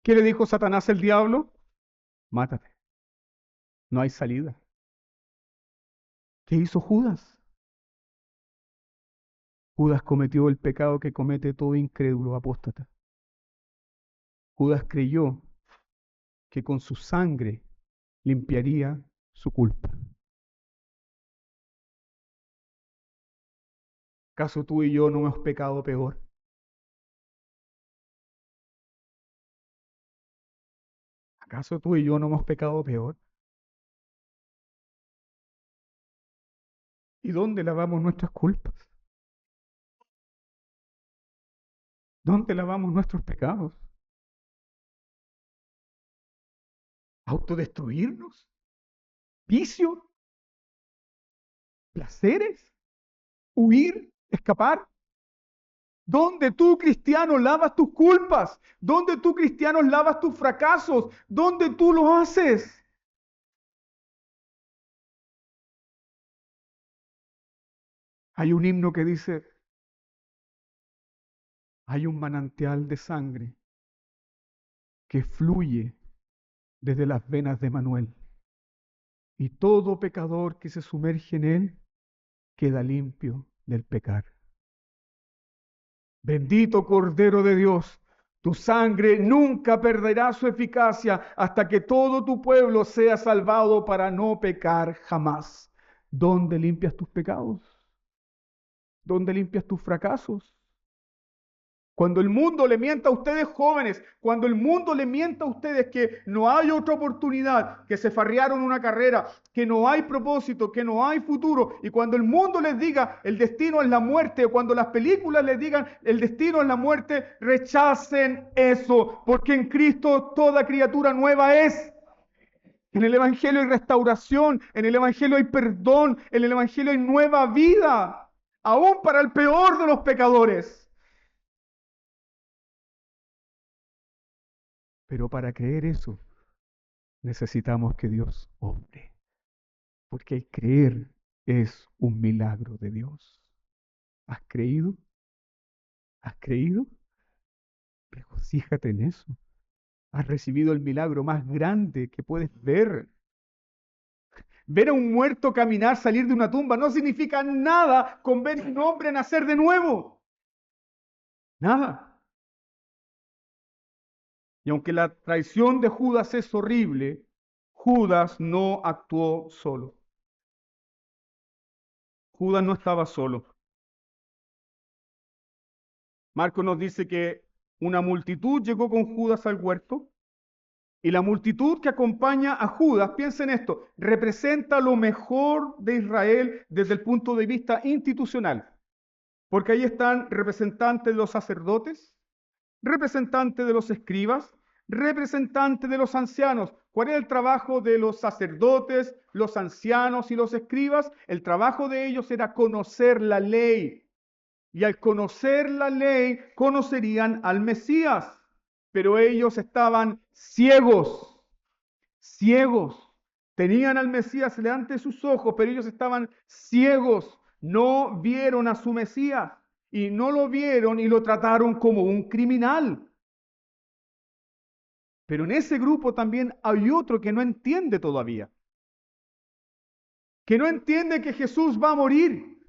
¿Qué le dijo Satanás el diablo? Mátate. No hay salida. ¿Qué hizo Judas? Judas cometió el pecado que comete todo incrédulo apóstata. Judas creyó que con su sangre limpiaría su culpa. ¿Acaso tú y yo no hemos pecado peor? ¿Acaso tú y yo no hemos pecado peor? ¿Y dónde lavamos nuestras culpas? ¿Dónde lavamos nuestros pecados? ¿Autodestruirnos? ¿Vicio? ¿Placeres? ¿Huir? ¿Escapar? ¿Dónde tú, cristiano, lavas tus culpas? ¿Dónde tú, cristiano, lavas tus fracasos? ¿Dónde tú lo haces? Hay un himno que dice, hay un manantial de sangre que fluye desde las venas de Manuel, y todo pecador que se sumerge en él queda limpio del pecar. Bendito Cordero de Dios, tu sangre nunca perderá su eficacia hasta que todo tu pueblo sea salvado para no pecar jamás. ¿Dónde limpias tus pecados? ¿Dónde limpias tus fracasos? Cuando el mundo le mienta a ustedes jóvenes, cuando el mundo le mienta a ustedes que no hay otra oportunidad, que se farrearon una carrera, que no hay propósito, que no hay futuro, y cuando el mundo les diga el destino es la muerte, o cuando las películas les digan el destino es la muerte, rechacen eso, porque en Cristo toda criatura nueva es. En el Evangelio hay restauración, en el Evangelio hay perdón, en el Evangelio hay nueva vida, aún para el peor de los pecadores. Pero para creer eso, necesitamos que Dios obre, porque el creer es un milagro de Dios. ¿Has creído? ¿Has creído? Regocíjate en eso. Has recibido el milagro más grande que puedes ver. Ver a un muerto caminar, salir de una tumba, no significa nada con ver a un hombre nacer de nuevo. Nada. Y aunque la traición de Judas es horrible, Judas no actuó solo. Judas no estaba solo. Marcos nos dice que una multitud llegó con Judas al huerto y la multitud que acompaña a Judas, piensen esto, representa lo mejor de Israel desde el punto de vista institucional, porque ahí están representantes de los sacerdotes, representantes de los escribas, representantes de los ancianos. ¿Cuál es el trabajo de los sacerdotes, los ancianos y los escribas? El trabajo de ellos era conocer la ley, y al conocer la ley, conocerían al Mesías. Pero ellos estaban ciegos, ciegos. Tenían al Mesías delante de sus ojos, pero ellos estaban ciegos. No vieron a su Mesías y no lo vieron y lo trataron como un criminal. Pero en ese grupo también hay otro que no entiende todavía, que no entiende que Jesús va a morir,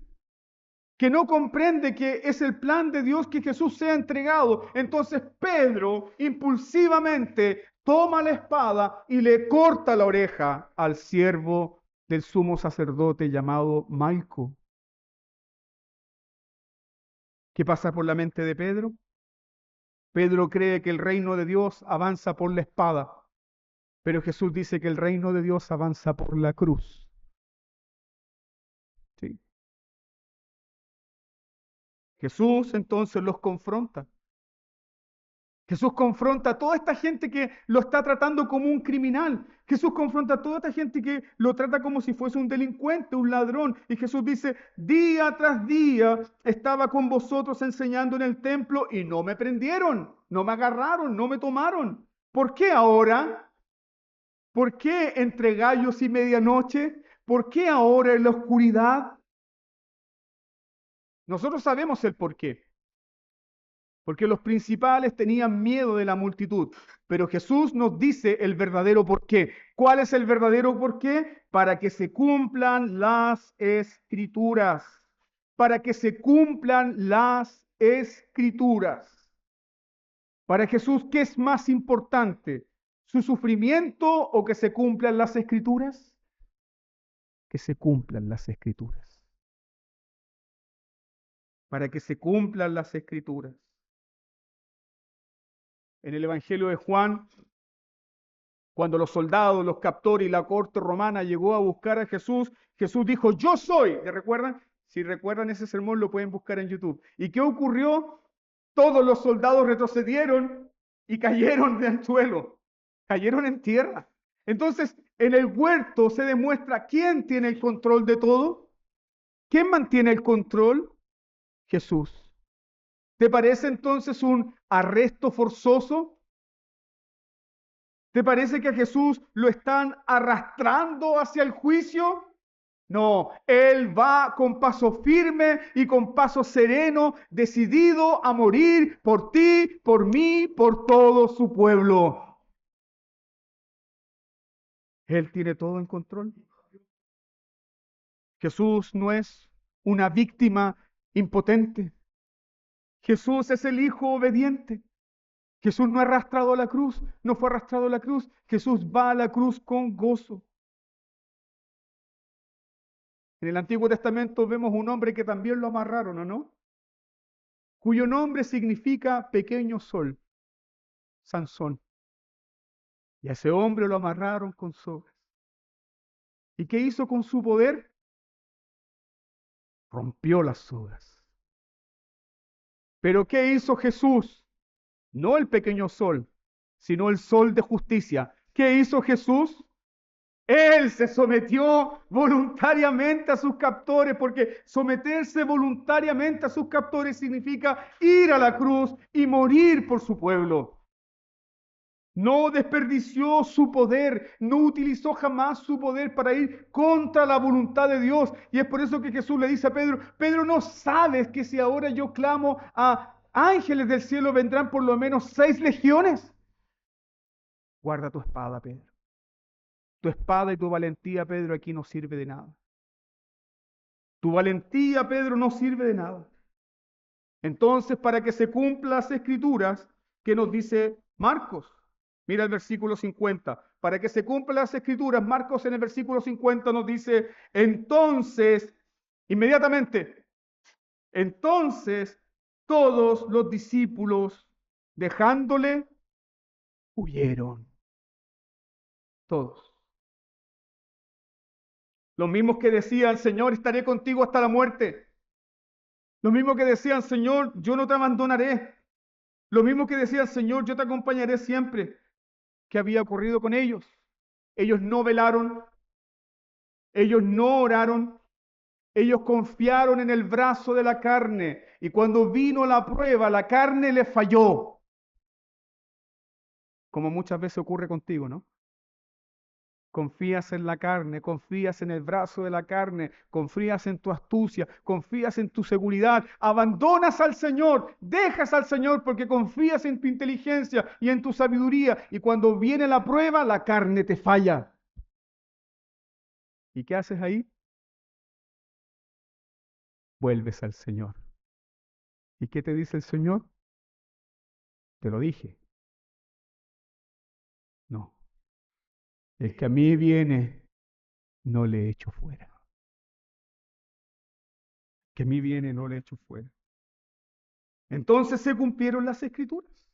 que no comprende que es el plan de Dios que Jesús sea entregado. Entonces Pedro impulsivamente toma la espada y le corta la oreja al siervo del sumo sacerdote llamado Malco. ¿Qué pasa por la mente de Pedro? Pedro cree que el reino de Dios avanza por la espada, pero Jesús dice que el reino de Dios avanza por la cruz. ¿Sí? Jesús entonces los confronta Jesús confronta a toda esta gente que lo está tratando como un criminal. Jesús confronta a toda esta gente que lo trata como si fuese un delincuente, un ladrón. Y Jesús dice, día tras día estaba con vosotros enseñando en el templo y no me prendieron, no me agarraron, no me tomaron. ¿Por qué ahora? ¿Por qué entre gallos y medianoche? ¿Por qué ahora en la oscuridad? Nosotros sabemos el por qué. Porque los principales tenían miedo de la multitud. Pero Jesús nos dice el verdadero porqué. ¿Cuál es el verdadero porqué? Para que se cumplan las escrituras. Para que se cumplan las escrituras. Para Jesús, ¿qué es más importante? ¿Su sufrimiento o que se cumplan las escrituras? Que se cumplan las escrituras. Para que se cumplan las escrituras. En el Evangelio de Juan, cuando los soldados, los captores y la corte romana llegó a buscar a Jesús, Jesús dijo, yo soy. ¿Se recuerdan? Si recuerdan ese sermón, lo pueden buscar en YouTube. ¿Y qué ocurrió? Todos los soldados retrocedieron y cayeron del suelo. Cayeron en tierra. Entonces, en el huerto se demuestra quién tiene el control de todo. ¿Quién mantiene el control? Jesús. ¿Te parece entonces un arresto forzoso? ¿Te parece que a Jesús lo están arrastrando hacia el juicio? No, Él va con paso firme y con paso sereno, decidido a morir por ti, por mí, por todo su pueblo. Él tiene todo en control. Jesús no es una víctima impotente. Jesús es el Hijo obediente. Jesús no ha arrastrado a la cruz, no fue arrastrado a la cruz. Jesús va a la cruz con gozo. En el Antiguo Testamento vemos un hombre que también lo amarraron, ¿o no? Cuyo nombre significa pequeño sol, Sansón. Y a ese hombre lo amarraron con sogas. ¿Y qué hizo con su poder? Rompió las sogas. Pero ¿qué hizo Jesús? No el pequeño sol, sino el sol de justicia. ¿Qué hizo Jesús? Él se sometió voluntariamente a sus captores, porque someterse voluntariamente a sus captores significa ir a la cruz y morir por su pueblo. No desperdició su poder, no utilizó jamás su poder para ir contra la voluntad de Dios. Y es por eso que Jesús le dice a Pedro, Pedro, ¿no sabes que si ahora yo clamo a ángeles del cielo vendrán por lo menos 6 legiones? Guarda tu espada, Pedro. Tu espada y tu valentía, Pedro, aquí no sirve de nada. Tu valentía, Pedro, no sirve de nada. Entonces, para que se cumplan las escrituras, ¿qué nos dice Marcos? Mira el versículo 50. Para que se cumplan las escrituras, Marcos en el versículo 50 nos dice, entonces, inmediatamente, entonces todos los discípulos, dejándole, huyeron. Todos. Los mismos que decían, Señor, estaré contigo hasta la muerte. Los mismos que decían, Señor, yo no te abandonaré. Los mismos que decían, Señor, yo te acompañaré siempre. ¿Qué había ocurrido con ellos? Ellos no velaron, ellos no oraron, ellos confiaron en el brazo de la carne. Y cuando vino la prueba, la carne le falló. Como muchas veces ocurre contigo, ¿no? Confías en la carne, confías en el brazo de la carne, confías en tu astucia, confías en tu seguridad, abandonas al Señor, dejas al Señor porque confías en tu inteligencia y en tu sabiduría. Y cuando viene la prueba, la carne te falla. ¿Y qué haces ahí? Vuelves al Señor. ¿Y qué te dice el Señor? Te lo dije. No. El que a mí viene, no le echo fuera. Que a mí viene, no le echo fuera. Entonces se cumplieron las escrituras.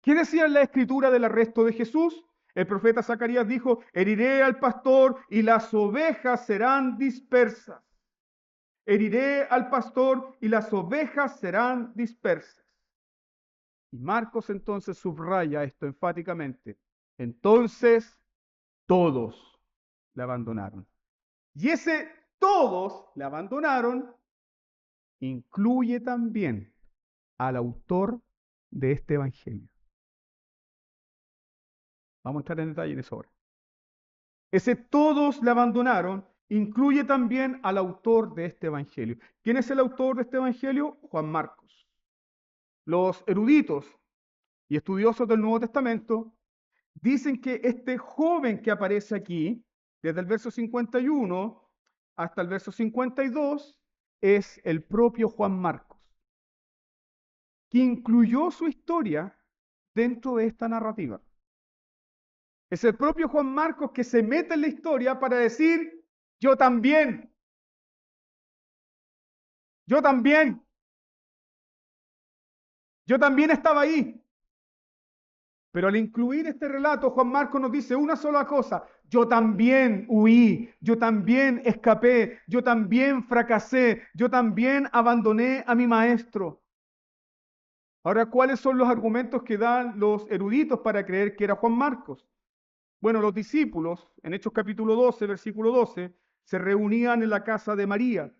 ¿Qué decía la escritura del arresto de Jesús? El profeta Zacarías dijo, heriré al pastor y las ovejas serán dispersas. Heriré al pastor y las ovejas serán dispersas. Y Marcos entonces subraya esto enfáticamente. Entonces todos le abandonaron. Y ese todos le abandonaron incluye también al autor de este evangelio. Vamos a entrar en detalle en eso ahora. Ese todos le abandonaron incluye también al autor de este evangelio. ¿Quién es el autor de este evangelio? Juan Marcos. Los eruditos y estudiosos del Nuevo Testamento dicen que este joven que aparece aquí, desde el verso 51 hasta el verso 52, es el propio Juan Marcos, que incluyó su historia dentro de esta narrativa. Es el propio Juan Marcos que se mete en la historia para decir, yo también, yo también, yo también estaba ahí. Pero al incluir este relato, Juan Marcos nos dice una sola cosa: yo también huí, yo también escapé, yo también fracasé, yo también abandoné a mi maestro. Ahora, ¿cuáles son los argumentos que dan los eruditos para creer que era Juan Marcos? Bueno, los discípulos, en Hechos capítulo 12, versículo 12, se reunían en la casa de María.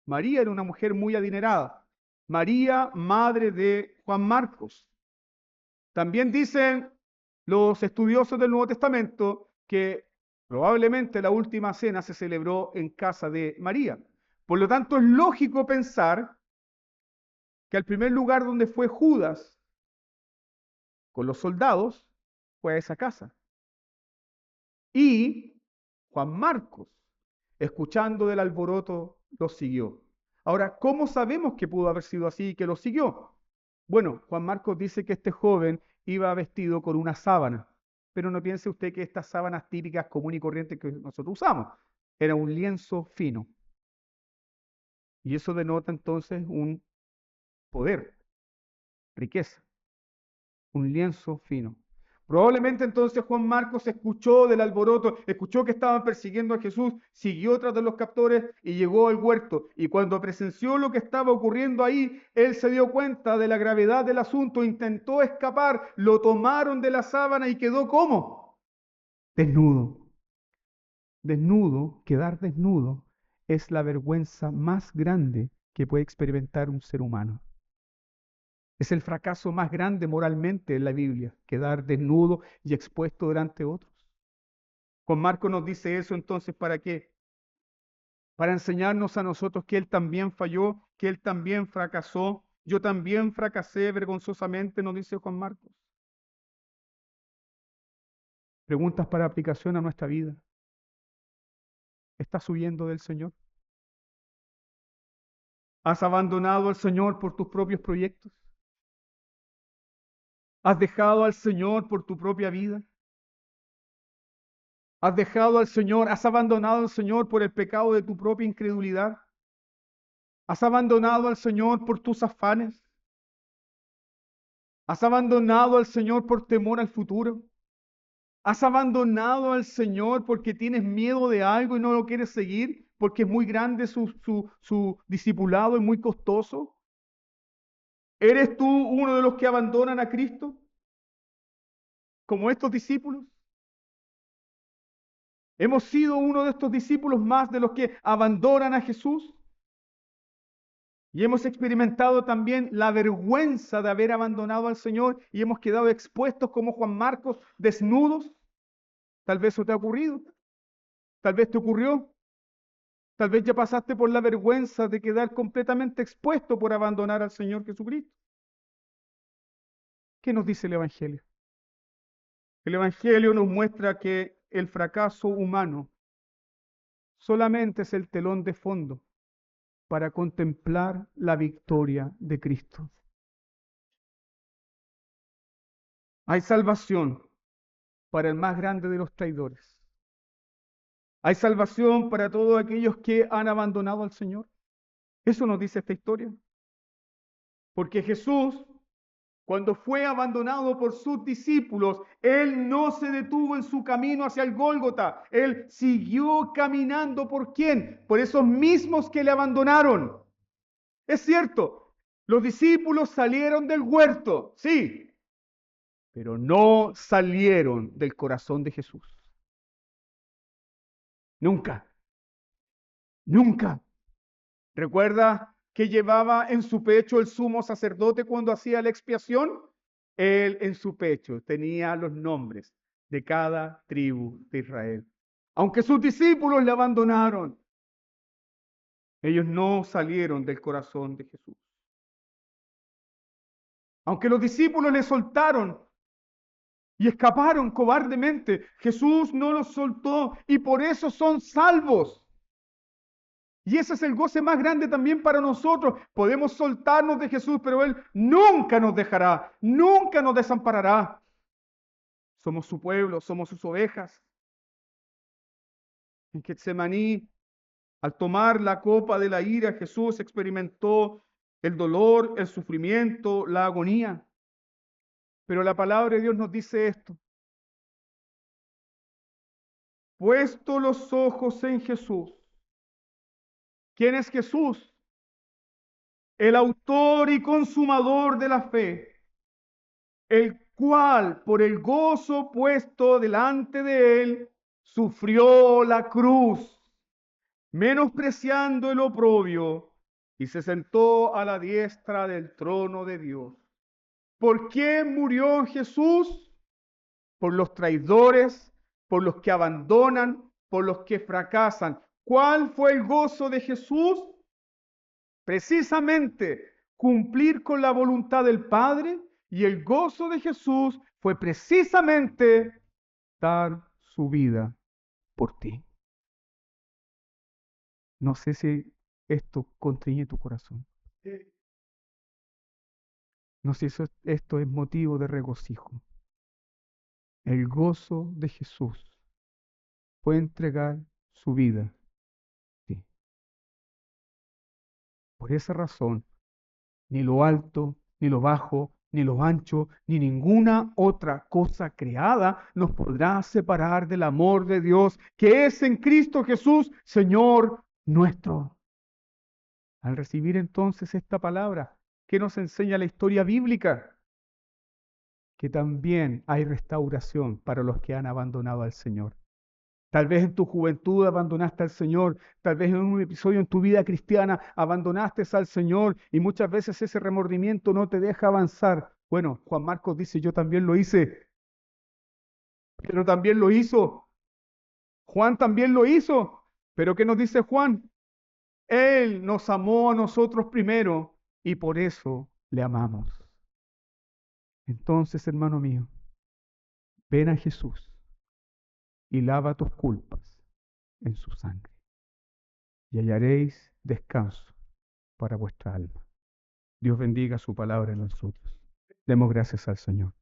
María era una mujer muy adinerada. María, madre de Juan Marcos. También dicen los estudiosos del Nuevo Testamento que probablemente la última cena se celebró en casa de María. Por lo tanto, es lógico pensar que el primer lugar donde fue Judas con los soldados fue a esa casa. Y Juan Marcos, escuchando del alboroto, los siguió. Ahora, ¿cómo sabemos que pudo haber sido así y que lo siguió? Bueno, Juan Marcos dice que este joven iba vestido con una sábana, pero no piense usted que estas sábanas típicas, comunes y corrientes que nosotros usamos, era un lienzo fino. Y eso denota entonces un poder, riqueza, un lienzo fino. Probablemente entonces Juan Marcos escuchó del alboroto, escuchó que estaban persiguiendo a Jesús, siguió tras de los captores y llegó al huerto. Y cuando presenció lo que estaba ocurriendo ahí, él se dio cuenta de la gravedad del asunto, intentó escapar, lo tomaron de la sábana y quedó ¿cómo? Desnudo. Desnudo, quedar desnudo, es la vergüenza más grande que puede experimentar un ser humano. Es el fracaso más grande moralmente en la Biblia, quedar desnudo y expuesto delante de otros. Juan Marcos nos dice eso entonces, ¿para qué? Para enseñarnos a nosotros que él también falló, que él también fracasó. Yo también fracasé vergonzosamente, nos dice Juan Marcos. Preguntas para aplicación a nuestra vida. ¿Estás huyendo del Señor? ¿Has abandonado al Señor por tus propios proyectos? ¿Has dejado al Señor por tu propia vida? ¿Has dejado al Señor, has abandonado al Señor por el pecado de tu propia incredulidad? ¿Has abandonado al Señor por tus afanes? ¿Has abandonado al Señor por temor al futuro? ¿Has abandonado al Señor porque tienes miedo de algo y no lo quieres seguir? ¿Porque es muy grande su discipulado y muy costoso? ¿Eres tú uno de los que abandonan a Cristo? Como estos discípulos. ¿Hemos sido uno de estos discípulos más de los que abandonan a Jesús? Y hemos experimentado también la vergüenza de haber abandonado al Señor y hemos quedado expuestos como Juan Marcos, desnudos. Tal vez eso te ha ocurrido. Tal vez te ocurrió. Tal vez ya pasaste por la vergüenza de quedar completamente expuesto por abandonar al Señor Jesucristo. ¿Qué nos dice el Evangelio? El Evangelio nos muestra que el fracaso humano solamente es el telón de fondo para contemplar la victoria de Cristo. Hay salvación para el más grande de los traidores. Hay salvación para todos aquellos que han abandonado al Señor. Eso nos dice esta historia. Porque Jesús, cuando fue abandonado por sus discípulos, Él no se detuvo en su camino hacia el Gólgota. Él siguió caminando. ¿Por quién? Por esos mismos que le abandonaron. Es cierto, Los discípulos salieron del huerto, sí, pero no salieron del corazón de Jesús. Nunca, nunca. ¿Recuerda que llevaba en su pecho el sumo sacerdote cuando hacía la expiación? Él en su pecho tenía los nombres de cada tribu de Israel. Aunque sus discípulos le abandonaron, ellos no salieron del corazón de Jesús. Aunque los discípulos le soltaron y escaparon cobardemente, Jesús no los soltó y por eso son salvos. Y ese es el goce más grande también para nosotros. Podemos soltarnos de Jesús, pero Él nunca nos dejará, nunca nos desamparará. Somos su pueblo, somos sus ovejas. En Getsemaní, al tomar la copa de la ira, Jesús experimentó el dolor, el sufrimiento, la agonía. Pero la palabra de Dios nos dice esto. Puesto los ojos en Jesús. ¿Quién es Jesús? El autor y consumador de la fe, el cual por el gozo puesto delante de él sufrió la cruz, menospreciando el oprobio, y se sentó a la diestra del trono de Dios. ¿Por quién murió Jesús? Por los traidores, por los que abandonan, por los que fracasan. ¿Cuál fue el gozo de Jesús? Precisamente cumplir con la voluntad del Padre, y el gozo de Jesús fue precisamente dar su vida por ti. No sé si esto constriñe tu corazón. No sé si esto es motivo de regocijo. El gozo de Jesús fue entregar su vida. Sí. Por esa razón, ni lo alto, ni lo bajo, ni lo ancho, ni ninguna otra cosa creada nos podrá separar del amor de Dios, que es en Cristo Jesús, Señor nuestro. Al recibir entonces esta palabra, ¿qué nos enseña la historia bíblica? Que también hay restauración para los que han abandonado al Señor. Tal vez en tu juventud abandonaste al Señor, tal vez en un episodio en tu vida cristiana abandonaste al Señor y muchas veces ese remordimiento no te deja avanzar. Bueno, Juan Marcos dice, yo también lo hice, pero también lo hizo. Juan también lo hizo, pero ¿qué nos dice Juan? Él nos amó a nosotros primero y por eso le amamos. Entonces, hermano mío, ven a Jesús y lava tus culpas en su sangre y hallaréis descanso para vuestra alma. Dios bendiga su palabra en nosotros. Demos gracias al Señor.